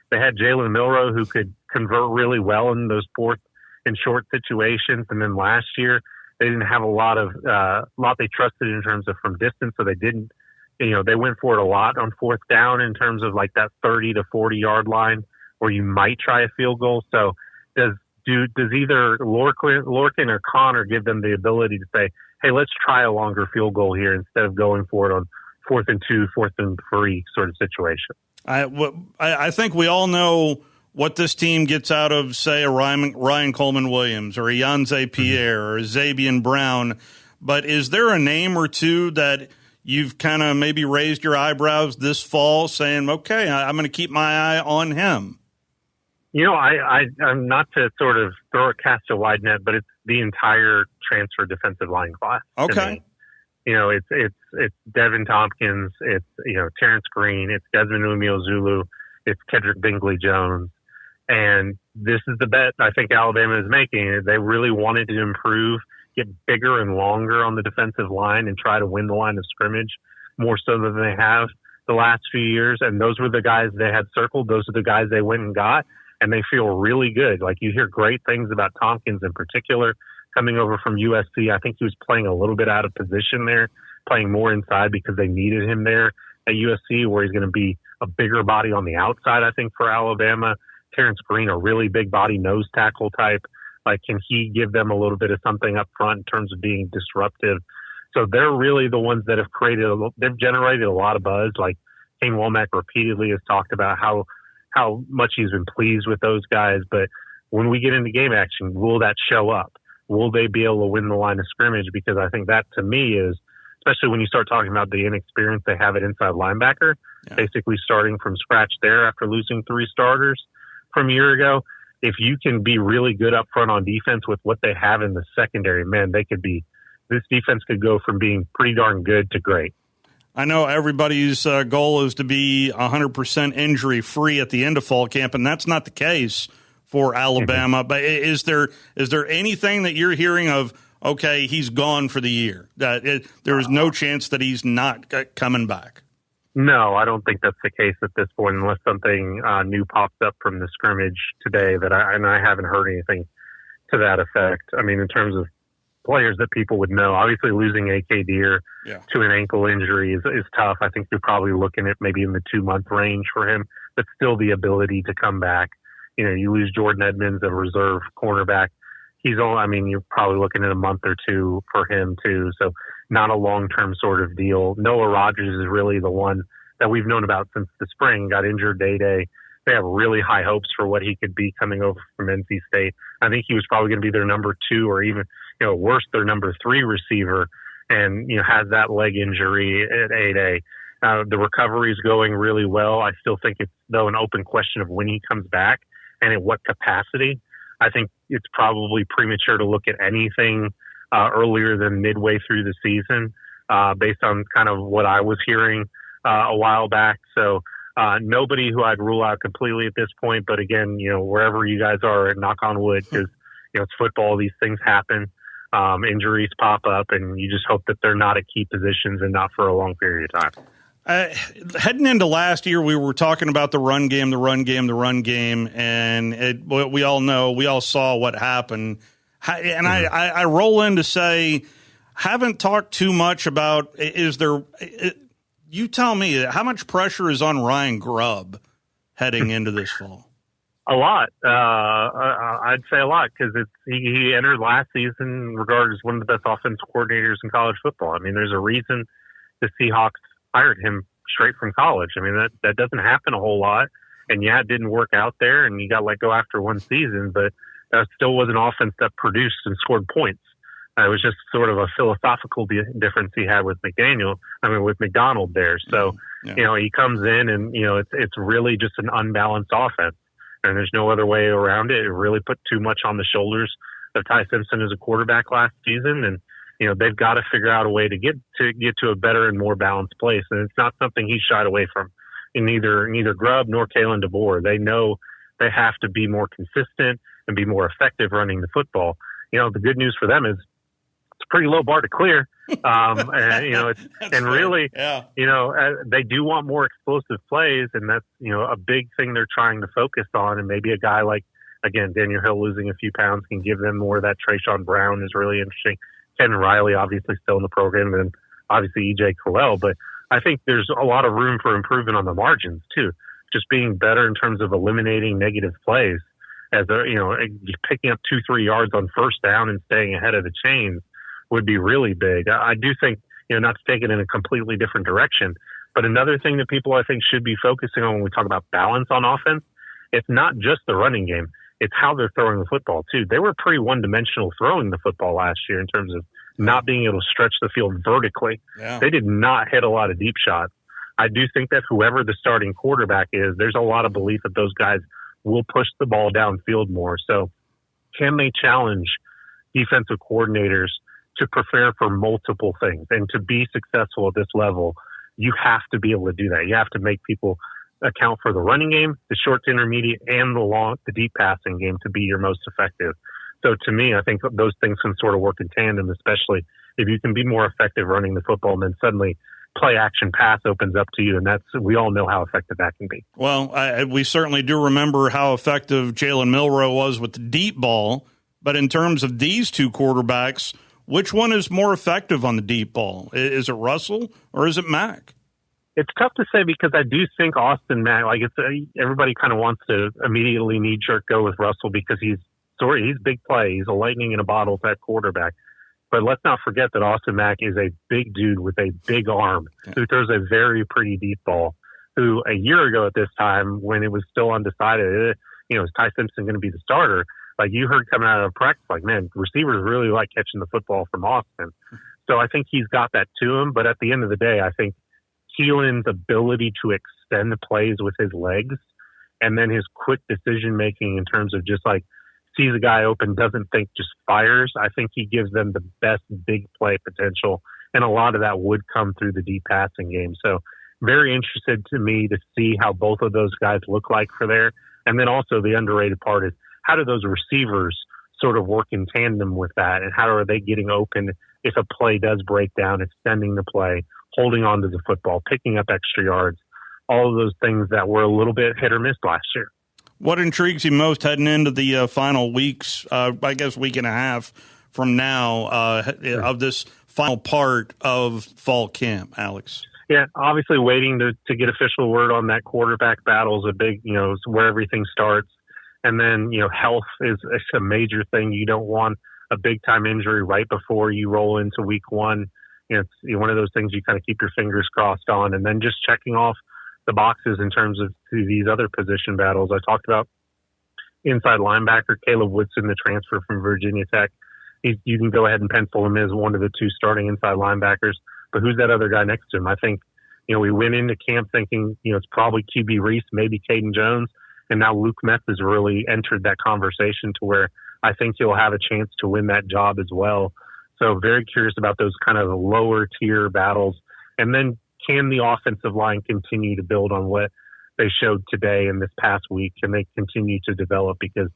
They had Jalen Milrow, who could convert really well in those fourth and short situations. And then last year, they didn't have a lot they trusted in terms of from distance. So they didn't, they went for it a lot on fourth down in terms of like that 30 to 40 yard line where you might try a field goal. So does either Lorcan or Connor give them the ability to say, hey, let's try a longer field goal here instead of going for it on 4th and 2, 4th and 3 sort of situation? I think we all know what this team gets out of, say, a Ryan Coleman Williams or a Yanze Pierre or a Zabian Brown. But is there a name or two that you've kind of maybe raised your eyebrows this fall saying, okay, I'm going to keep my eye on him? I'm not to sort of cast a wide net, but it's the entire transfer defensive line class. Okay. It's Devin Tompkins, it's, Terrence Green, it's Desmond Umeozulu, it's Kedrick Bingley Jones. And this is the bet I think Alabama is making. They really wanted to improve, get bigger and longer on the defensive line and try to win the line of scrimmage more so than they have the last few years. And those were the guys they had circled. Those are the guys they went and got. And they feel really good. Like, you hear great things about Tompkins in particular coming over from USC. I think he was playing a little bit out of position there, playing more inside because they needed him there at USC, where he's going to be a bigger body on the outside, I think, for Alabama. Terrence Green, a really big body nose tackle type. Like, can he give them a little bit of something up front in terms of being disruptive? So they're really the ones that have they've generated a lot of buzz. Like, Kane Womack repeatedly has talked about how much he's been pleased with those guys. But when we get into game action, will that show up? Will they be able to win the line of scrimmage? Because I think that, to me, is, especially when you start talking about the inexperience they have at inside linebacker, basically starting from scratch there after losing 3 starters from a year ago. If you can be really good up front on defense with what they have in the secondary, man, this defense could go from being pretty darn good to great. I know everybody's goal is to be 100% injury-free at the end of fall camp, and that's not the case for Alabama. But is there anything that you're hearing of okay, he's gone for the year? That there is no chance that he's not coming back? No, I don't think that's the case at this point, unless something new pops up from the scrimmage today that I haven't heard anything to that effect. I mean, in terms of players that people would know, obviously losing A.K. Deer to an ankle injury is tough. I think you're probably looking at maybe in the 2-month range for him, but still the ability to come back. You know, you lose Jordan Edmonds, a reserve cornerback. You're probably looking at a month or two for him too. So not a long-term sort of deal. Noah Rogers is really the one that we've known about since the spring, got injured day. They have really high hopes for what he could be coming over from NC State. I think he was probably going to be their number 2 or even, worse, their number 3 receiver, and, has that leg injury at 8A. The recovery is going really well. I still think it's, though, an open question of when he comes back and in what capacity. I think it's probably premature to look at anything earlier than midway through the season, based on kind of what I was hearing a while back. So nobody who I'd rule out completely at this point. But again, wherever you guys are, knock on wood, because it's football. These things happen. Injuries pop up, and you just hope that they're not at key positions and not for a long period of time. Heading into last year, we were talking about the run game, and we all know, we all saw what happened. And I roll in to say, haven't talked too much about, you tell me, how much pressure is on Ryan Grubb heading into this fall? A lot. I'd say a lot, because he entered last season regarded as one of the best offensive coordinators in college football. I mean, there's a reason the Seahawks hired him straight from college. I mean, that doesn't happen a whole lot. And yeah, it didn't work out there, and you got let go after one season, but that still was an offense that produced and scored points. It was just sort of a philosophical difference he had with with McDonald there. So, he comes in and, it's really just an unbalanced offense, and there's no other way around it. It really put too much on the shoulders of Ty Simpson as a quarterback last season. And, they've got to figure out a way to get to a better and more balanced place. And it's not something he shied away from in neither Grubb nor Kalen DeBoer. They know they have to be more consistent and be more effective running the football. The good news for them is it's a pretty low bar to clear. They do want more explosive plays, and that's, a big thing they're trying to focus on. And maybe a guy like, again, Daniel Hill losing a few pounds can give them more of that. Trayshawn Brown is really interesting. Ken Riley, obviously still in the program, and obviously EJ Colell. But I think there's a lot of room for improvement on the margins too. Just being better in terms of eliminating negative plays, as picking up 2-3 yards on first down and staying ahead of the chains would be really big. I do think, not to take it in a completely different direction, but another thing that people I think should be focusing on when we talk about balance on offense, it's not just the running game. It's how they're throwing the football too. They were pretty one-dimensional throwing the football last year in terms of not being able to stretch the field vertically. Yeah. They did not hit a lot of deep shots. I do think that whoever the starting quarterback is, there's a lot of belief that those guys will push the ball downfield more. So can they challenge defensive coordinators to prepare for multiple things? And to be successful at this level, you have to be able to do that. You have to make people account for the running game, the short to intermediate, and the deep passing game to be your most effective. So to me, I think those things can sort of work in tandem, especially if you can be more effective running the football, and then suddenly play action pass opens up to you. And we all know how effective that can be. Well, we certainly do remember how effective Jalen Milroe was with the deep ball. But in terms of these two quarterbacks, which one is more effective on the deep ball? Is it Russell or is it Mack? It's tough to say, because I do think Austin Mack, everybody kind of wants to immediately knee-jerk go with Russell because he's big play. He's a lightning in a bottle type quarterback. But let's not forget that Austin Mack is a big dude with a big arm who throws a very pretty deep ball, who a year ago at this time, when it was still undecided, is Ty Simpson going to be the starter? Like, you heard coming out of practice, man, receivers really like catching the football from Austin. So I think he's got that to him. But at the end of the day, I think Keelan's ability to extend the plays with his legs, and then his quick decision making in terms of just sees a guy open, doesn't think, just fires. I think he gives them the best big play potential, and a lot of that would come through the deep passing game. So very interested to me to see how both of those guys look like for there. And then also the underrated part is, how do those receivers sort of work in tandem with that, and how are they getting open if a play does break down, extending the play, holding on to the football, picking up extra yards, all of those things that were a little bit hit or miss last year. What intrigues you most heading into the final weeks, I guess week and a half from now, of this final part of fall camp, Alex? Yeah, obviously waiting to get official word on that quarterback battle is a big, is where everything starts. And then, health is a major thing. You don't want a big-time injury right before you roll into week one. It's one of those things you kind of keep your fingers crossed on. And then just checking off the boxes in terms of these other position battles. I talked about inside linebacker, Caleb Woodson, the transfer from Virginia Tech. You can go ahead and pencil him as one of the two starting inside linebackers. But who's that other guy next to him? I think, we went into camp thinking, it's probably QB Reese, maybe Caden Jones. And now Luke Metz has really entered that conversation to where I think he'll have a chance to win that job as well. So very curious about those kind of lower tier battles. And then can the offensive line continue to build on what they showed today and this past week? Can they continue to develop? Because,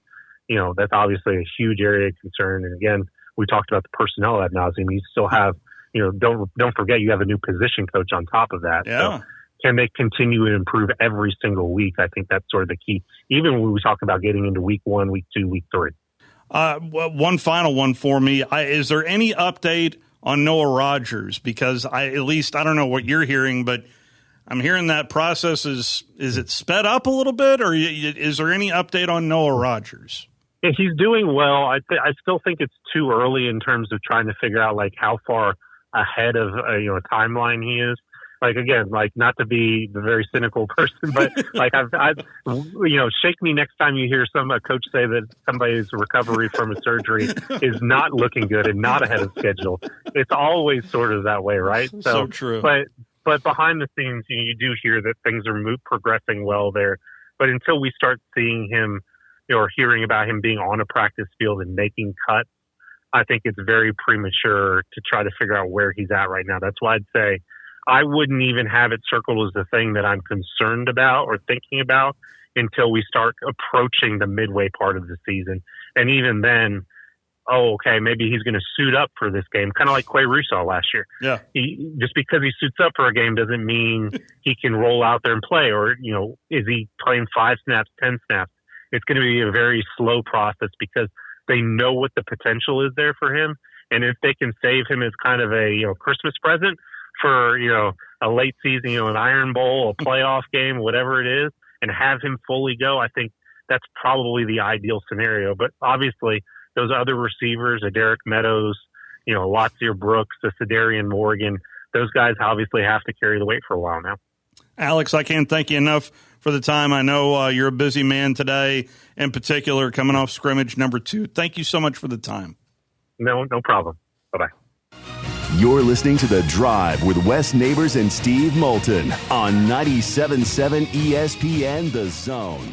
that's obviously a huge area of concern. And again, we talked about the personnel ad nauseum. You still have, don't forget you have a new position coach on top of that. Yeah. So can they continue to improve every single week? I think that's sort of the key. Even when we talk about getting into week 1, week 2, week 3. One final one for me. Is there any update on Noah Rogers? Because I don't know what you're hearing, but I'm hearing that process is it sped up a little bit, or is there any update on Noah Rogers? Yeah, he's doing well. I still think it's too early in terms of trying to figure out how far ahead of a timeline he is. Again, not to be the very cynical person, but I've shake me next time you hear a coach say that somebody's recovery from a surgery is not looking good and not ahead of schedule. It's always sort of that way, right? So true. But behind the scenes, you do hear that things are progressing well there. But until we start seeing him, or hearing about him being on a practice field and making cuts, I think it's very premature to try to figure out where he's at right now. That's why I'd say I wouldn't even have it circled as the thing that I'm concerned about or thinking about until we start approaching the midway part of the season. And even then, maybe he's going to suit up for this game, kind of like Quay Rousseau last year. Yeah. Just because he suits up for a game doesn't mean he can roll out there and play, or, is he playing 5 snaps, 10 snaps? It's going to be a very slow process because they know what the potential is there for him. And if they can save him as kind of a Christmas present for, a late season, an Iron Bowl, a playoff game, whatever it is, and have him fully go, I think that's probably the ideal scenario. But obviously, those other receivers, a Derek Meadows, Latsier Brooks, a Cedarian Morgan, those guys obviously have to carry the weight for a while now. Alex, I can't thank you enough for the time. I know you're a busy man today, in particular, coming off scrimmage number 2. Thank you so much for the time. No problem. Bye-bye. You're listening to The Drive with Wes Neighbors and Steve Moulton on 97.7 ESPN The Zone.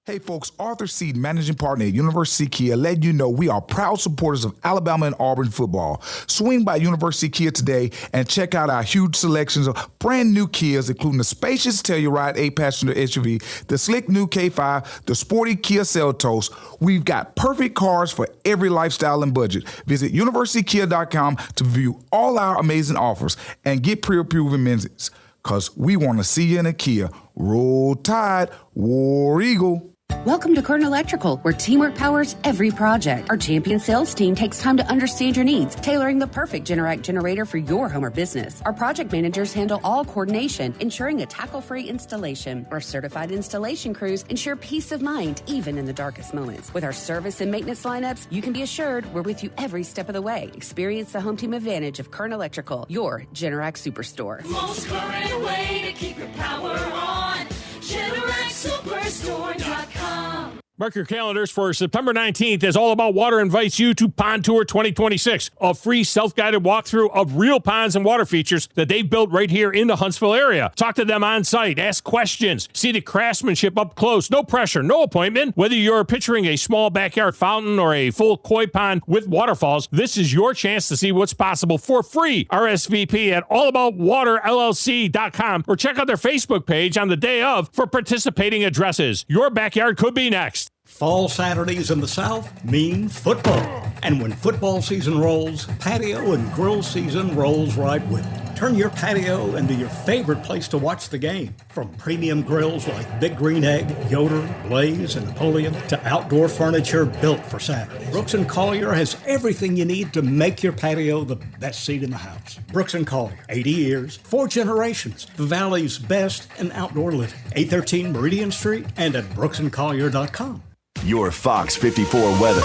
Hey folks, Arthur Seed, managing partner at University Kia, letting you know we are proud supporters of Alabama and Auburn football. Swing by University Kia today and check out our huge selections of brand new Kias, including the spacious Telluride 8-passenger SUV, the slick new K5, the sporty Kia Seltos. We've got perfect cars for every lifestyle and budget. Visit universitykia.com to view all our amazing offers and get pre-approved amenities, because we want to see you in a Kia. Roll Tide, War Eagle. Welcome to Kern Electrical, where teamwork powers every project. Our champion sales team takes time to understand your needs, tailoring the perfect Generac generator for your home or business. Our project managers handle all coordination, ensuring a tackle-free installation. Our certified installation crews ensure peace of mind, even in the darkest moments. With our service and maintenance lineups, you can be assured we're with you every step of the way. Experience the home team advantage of Kern Electrical, your Generac superstore. Most current way to keep your power on. GeneracSuperstore.com. Mark your calendars for September 19th as All About Water invites you to Pond Tour 2026, a free self-guided walkthrough of real ponds and water features that they've built right here in the Huntsville area. Talk to them on site, ask questions, see the craftsmanship up close, no pressure, no appointment. Whether you're picturing a small backyard fountain or a full koi pond with waterfalls, this is your chance to see what's possible for free. RSVP at allaboutwaterllc.com or check out their Facebook page on the day of for participating addresses. Your backyard could be next. West. Fall Saturdays in the South mean football. And when football season rolls, patio and grill season rolls right with it. Turn your patio into your favorite place to watch the game. From premium grills like Big Green Egg, Yoder, Blaze, and Napoleon to outdoor furniture built for Saturdays. Brooks & Collier has everything you need to make your patio the best seat in the house. Brooks & Collier, 80 years, 4 generations, the Valley's best in outdoor living. 813 Meridian Street and at brooksandcollier.com. Your Fox 54 weather.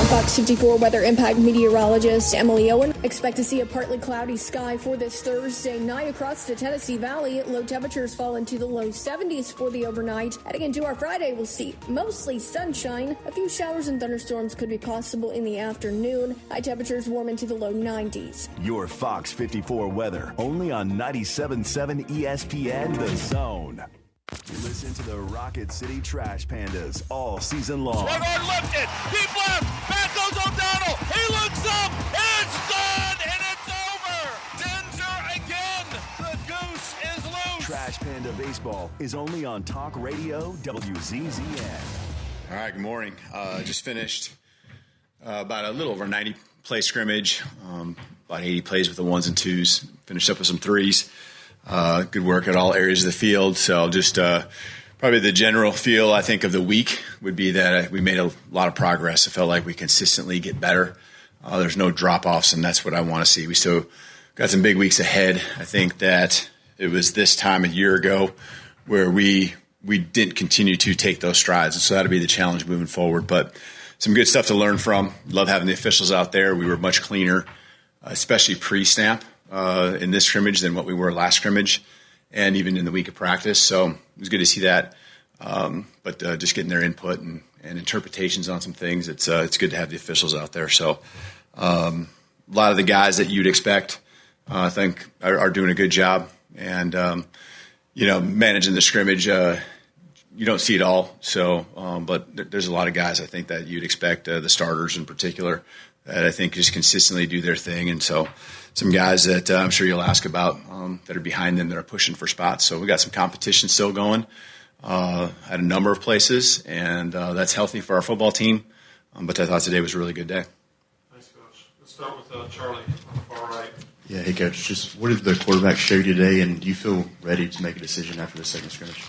Fox 54 weather impact meteorologist Emily Owen. Expect to see a partly cloudy sky for this Thursday night across the Tennessee Valley. Low temperatures fall into the low 70s for the overnight. Heading into our Friday, we'll see mostly sunshine. A few showers and thunderstorms could be possible in the afternoon. High temperatures warm into the low 90s. Your Fox 54 weather, only on 97.7 ESPN The Zone. Listen to the Rocket City Trash Pandas all season long. Swung on lifted, deep left, back goes O'Donnell, he looks up, it's done, and it's over! Denzer again, the goose is loose! Trash Panda Baseball is only on Talk Radio WZZN. All right, good morning. Just finished about a little over 90 play scrimmage, about 80 plays with the ones and twos, finished up with some threes. Good work at all areas of the field. So just probably the general feel, I think, of the week would be that we made a lot of progress. It felt like we consistently get better. There's no drop-offs, and that's what I want to see. We still got some big weeks ahead. I think that it was this time a year ago where we didn't continue to take those strides, and so that'll be the challenge moving forward. But some good stuff to learn from. Love having the officials out there. We were much cleaner, especially pre-snap. In this scrimmage than what we were last scrimmage and even in the week of practice. So it was good to see that. But just getting their input and interpretations on some things, it's good to have the officials out there. So a lot of the guys that you'd expect, I think, are doing a good job. And, managing the scrimmage, you don't see it all. So, but there's a lot of guys, I think, that you'd expect, the starters in particular, that I think just consistently do their thing. And so some guys that I'm sure you'll ask about that are behind them that are pushing for spots. So we got some competition still going at a number of places, and that's healthy for our football team. But I thought today was a really good day. Thanks, Coach. Let's start with Charlie on the far right. Yeah, hey, Coach. Just what did the quarterback show you today, and do you feel ready to make a decision after the second scrimmage?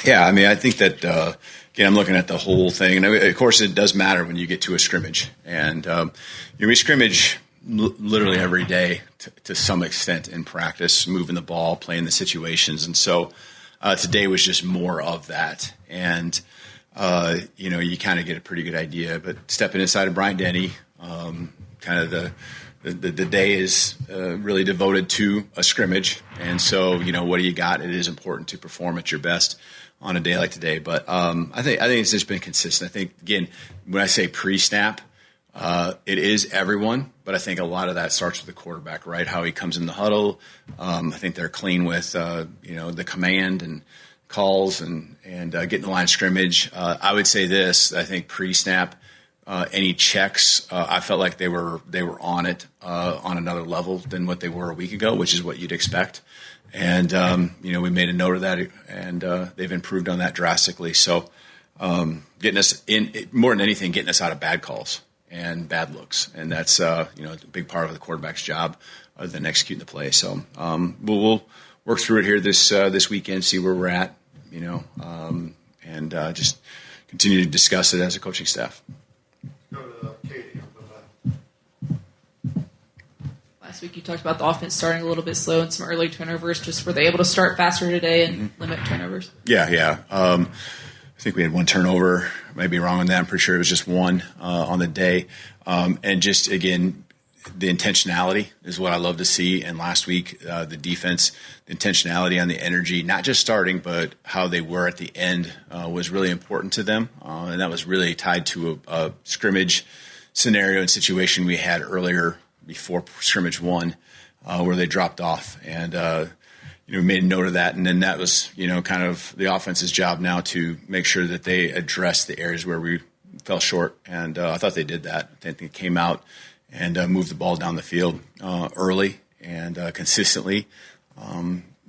Yeah, I mean, I think that, again, I'm looking at the whole thing. And, of course, it does matter when you get to a scrimmage. And we scrimmage literally every day to some extent in practice, moving the ball, playing the situations. And so today was just more of that. And, you kind of get a pretty good idea. But stepping inside of Bryant Denny, kind of the day is really devoted to a scrimmage. And so, what do you got? It is important to perform at your best on a day like today. But I think it's just been consistent. I think, again, when I say pre-snap, it is everyone, but I think a lot of that starts with the quarterback, right? How he comes in the huddle. I think they're clean with, the command and calls and getting the line of scrimmage. I would say this, I think pre-snap, any checks, I felt like they were on it on another level than what they were a week ago, which is what you'd expect. And, we made a note of that, and they've improved on that drastically. So getting us in, more than anything, getting us out of bad calls and bad looks. And that's, a big part of the quarterback's job other than executing the play. So we'll work through it here this weekend, see where we're at, and just continue to discuss it as a coaching staff. Go to Katie. Last week you talked about the offense starting a little bit slow and some early turnovers. Just were they able to start faster today and limit turnovers? Yeah. I think we had one turnover. Might be wrong on that. I'm pretty sure it was just one on the day. And just, again, the intentionality is what I love to see. And last week, the defense, the intentionality on the energy, not just starting, but how they were at the end was really important to them. And that was really tied to a scrimmage scenario and situation we had earlier before scrimmage one where they dropped off. And, we made a note of that. And then that was, kind of the offense's job now to make sure that they address the areas where we fell short. And I thought they did that. I think they came out and moved the ball down the field early and consistently.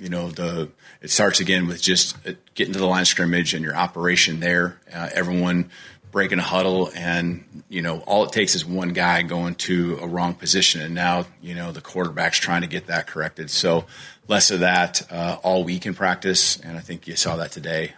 it starts again with just getting to the line of scrimmage and your operation there. Everyone breaking a huddle, and all it takes is one guy going to a wrong position, and now the quarterback's trying to get that corrected. So less of that all week in practice, and I think you saw that today.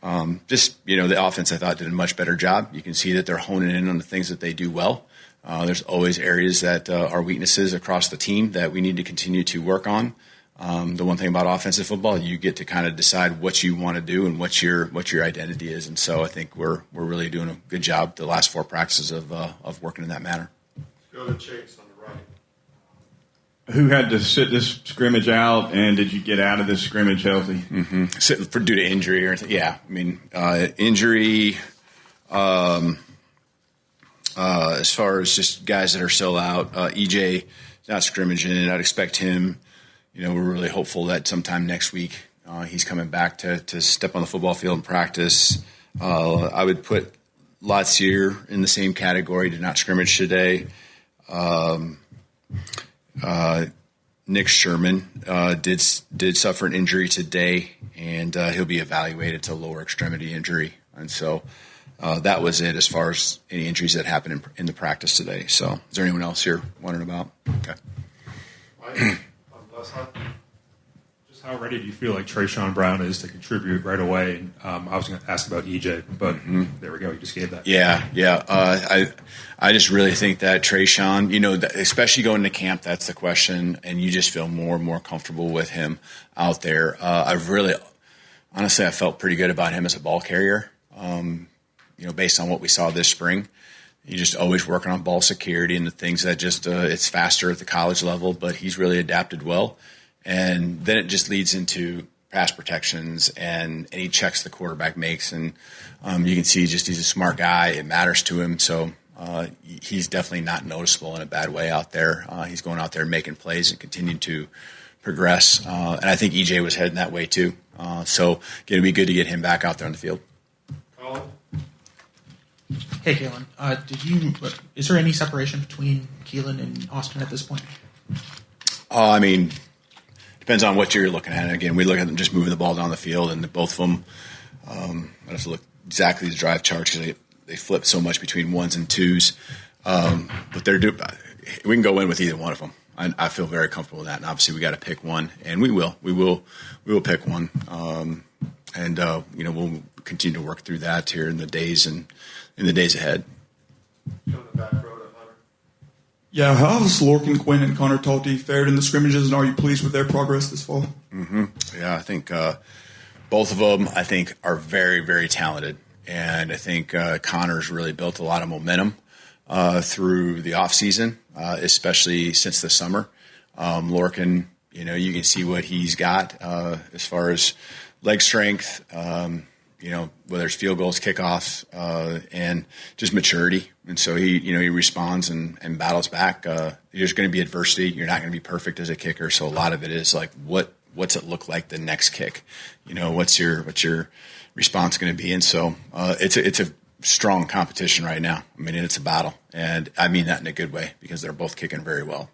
The offense I thought did a much better job. You can see that they're honing in on the things that they do well. There's always areas that are weaknesses across the team that we need to continue to work on. The one thing about offensive football, you get to kind of decide what you want to do and what your identity is. And so I think we're really doing a good job the last 4 practices of working in that manner. Go to Chase on the right. Who had to sit this scrimmage out, and did you get out of this scrimmage healthy? Mm-hmm. Due to injury or anything? Yeah, I mean injury. As far as just guys that are still out, EJ is not scrimmaging, and I'd expect him. We're really hopeful that sometime next week he's coming back to step on the football field and practice. I would put Latsier in the same category, did not scrimmage today. Nick Sherman did suffer an injury today, and he'll be evaluated. It's a lower extremity injury. And so that was it as far as any injuries that happened in the practice today. So is there anyone else here wondering about? Okay. Just how ready do you feel like Trayshawn Brown is to contribute right away? I was going to ask about EJ, but there we go. You just gave that. Yeah. I just really think that Trayshawn, especially going to camp, that's the question, and you just feel more and more comfortable with him out there. I felt pretty good about him as a ball carrier, based on what we saw this spring. He's just always working on ball security and the things that it's faster at the college level, but he's really adapted well. And then it just leads into pass protections and any checks the quarterback makes. And you can see he's a smart guy. It matters to him. So he's definitely not noticeable in a bad way out there. He's going out there making plays and continuing to progress. And I think EJ was heading that way too. So it'll be good to get him back out there on the field. Colin? Hey, Keelan. Is there any separation between Keelan and Austin at this point? Depends on what you're looking at. Again, we look at them just moving the ball down the field, and both of them, I have to look exactly the drive charts because they flip so much between ones and twos. But we can go in with either one of them. I feel very comfortable with that. And obviously, we got to pick one, and we will. We will pick one. We'll continue to work through that here in the days ahead. Yeah, how has Lorcan, Quinn, and Connor Talty fared in the scrimmages, and are you pleased with their progress this fall? Yeah, I think both of them, are very, very talented. And I think Connor's really built a lot of momentum through the offseason, especially since the summer. Lorcan, you can see what he's got as far as leg strength, whether it's field goals, kickoffs, and just maturity. And so he responds and battles back. There's going to be adversity. You're not going to be perfect as a kicker. So a lot of it is like, what's it look like the next kick? What's your response going to be? And so it's a strong competition right now. It's a battle, and I mean that in a good way because they're both kicking very well.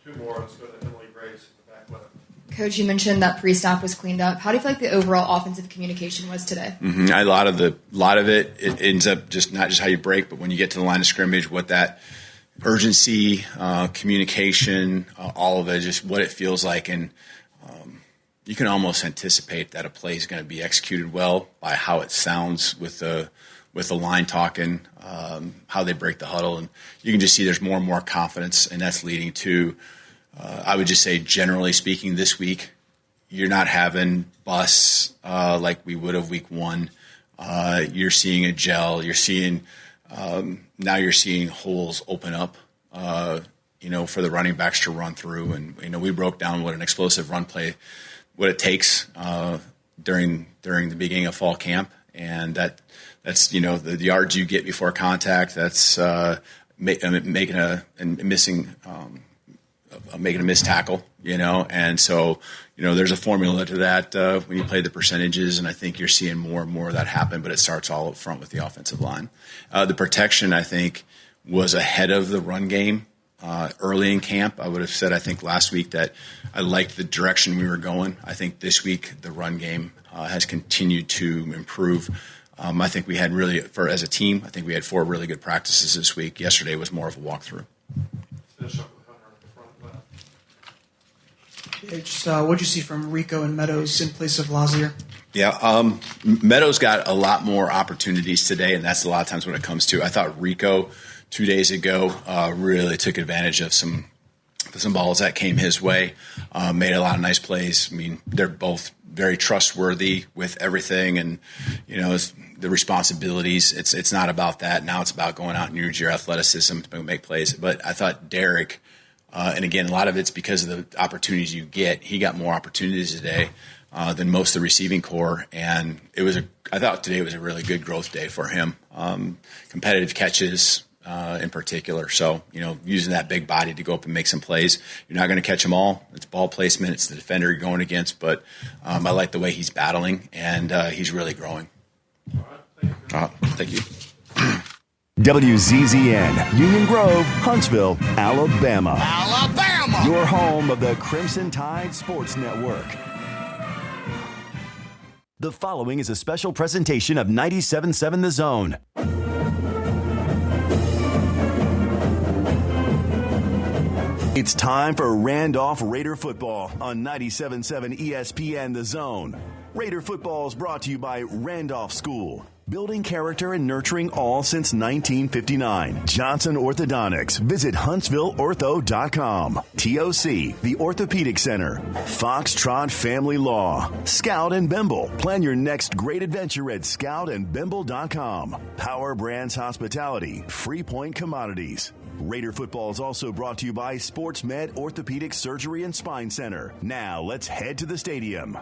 Two more. Let's go to Emily Grace in the back left. Coach, you mentioned that pre-snap was cleaned up. How do you feel like the overall offensive communication was today? A lot of it ends up just not just how you break, but when you get to the line of scrimmage, what that urgency, communication, all of it, just what it feels like, and you can almost anticipate that a play is going to be executed well by how it sounds with the line talking, how they break the huddle, and you can just see there's more and more confidence, and that's leading to. I would just say, generally speaking, this week, you're not having busts like we would have week one. You're seeing a gel. You're seeing now you're seeing holes open up, for the running backs to run through. And, we broke down what an explosive run play, what it takes during the beginning of fall camp. And that's the yards you get before contact. That's making a missed tackle, and so, there's a formula to that when you play the percentages, and I think you're seeing more and more of that happen, but it starts all up front with the offensive line. The protection, I think, was ahead of the run game early in camp. I would have said, I think last week, that I liked the direction we were going. I think this week the run game has continued to improve. I think we had as a team, I think we had 4 really good practices this week. Yesterday was more of a walkthrough. What'd you see from Rico and Meadows in place of Lazier? Yeah, Meadows got a lot more opportunities today, and that's a lot of times when it comes to. I thought Rico 2 days ago really took advantage of some balls that came his way, made a lot of nice plays. I mean, they're both very trustworthy with everything, and the responsibilities. It's not about that. Now it's about going out and use your athleticism to make plays. But I thought Derek, and again, a lot of it's because of the opportunities you get. He got more opportunities today than most of the receiving core, and I thought today was a really good growth day for him. Competitive catches in particular. So, using that big body to go up and make some plays. You're not going to catch them all. It's ball placement. It's the defender you're going against. But I like the way he's battling, and he's really growing. Thank you. WZZN, Union Grove, Huntsville, Alabama. Alabama! Your home of the Crimson Tide Sports Network. The following is a special presentation of 97.7 The Zone. It's time for Randolph Raider football on 97.7 ESPN The Zone. Raider football is brought to you by Randolph School. Building character and nurturing all since 1959. Johnson Orthodontics. Visit HuntsvilleOrtho.com. TOC, the Orthopedic Center. Foxtrot Family Law. Scout and Bimble. Plan your next great adventure at scoutandbimble.com. Power Brands Hospitality. Free Point Commodities. Raider football is also brought to you by Sports Med Orthopedic Surgery and Spine Center. Now let's head to the stadium.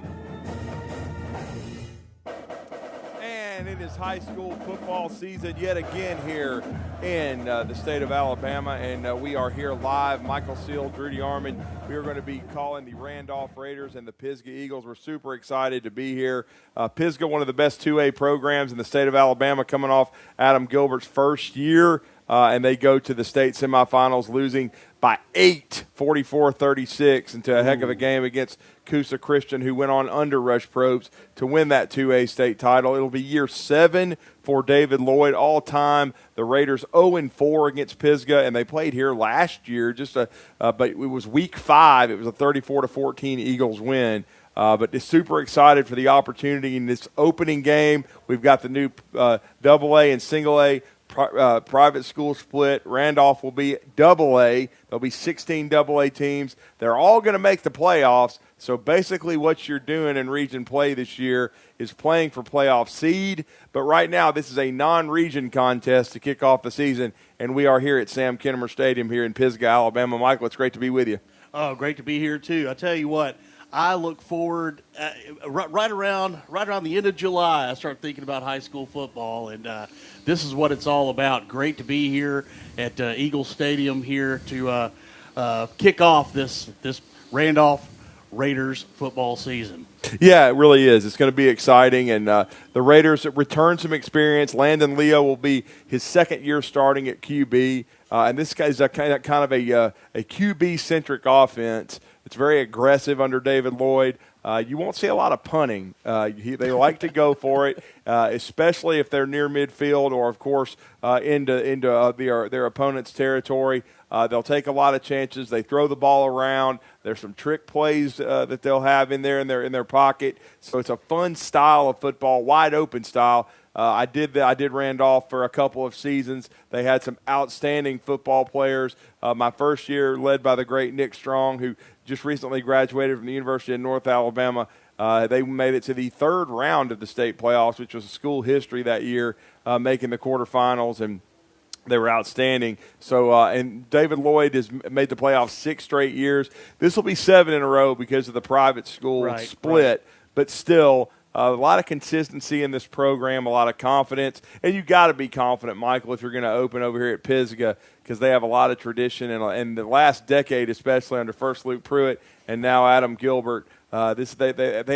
And it is high school football season yet again here in the state of Alabama, and we are here live. Michael Seal, Rudy Armand. We are going to be calling the Randolph Raiders and the Pisgah Eagles. We're super excited to be here. Pisgah, one of the best 2A programs in the state of Alabama, coming off Adam Gilbert's first year, and they go to the state semifinals, losing by 8, 44-36, into a heck of a game against Coosa Christian, who went on under Rush Probst to win that 2A state title. It'll be year 7 for David Lloyd all time. The Raiders 0-4 against Pisgah, and they played here last year. But it was week 5. It was a 34-14 Eagles win. But just super excited for the opportunity in this opening game. We've got the new AA and single A private school split. Randolph will be AA. There'll be 16 AA teams. They're all going to make the playoffs. So basically what you're doing in region play this year is playing for playoff seed. But right now this is a non-region contest to kick off the season, and we are here at Sam Kennemer Stadium here in Pisgah, Alabama. Michael, it's great to be with you. Oh, great to be here too. I tell you what, I look forward right around the end of July. I start thinking about high school football, and this is what it's all about. Great to be here at Eagle Stadium here to kick off this Randolph Raiders football season. Yeah, it really is. It's going to be exciting, and the Raiders return some experience. Landon Leo will be his second year starting at QB, and this guy's a kind of a QB-centric offense. It's very aggressive under David Lloyd. You won't see a lot of punting. They like to go for it, especially if they're near midfield or, of course, into their opponent's territory. They'll take a lot of chances. They throw the ball around. There's some trick plays that they'll have in their pocket. So it's a fun style of football, wide open style. I did Randolph for a couple of seasons. They had some outstanding football players. My first year led by the great Nick Strong, who just recently graduated from the University of North Alabama. They made it to the 3rd round of the state playoffs, which was school history that year, making the quarterfinals, and they were outstanding. So, and David Lloyd has made the playoffs 6 straight years. This will be 7 in a row because of the private school split, right. But still, a lot of consistency in this program, a lot of confidence. And you've got to be confident, Michael, if you're going to open over here at Pisgah, because they have a lot of tradition. And the last decade, especially under first Luke Pruitt and now Adam Gilbert, they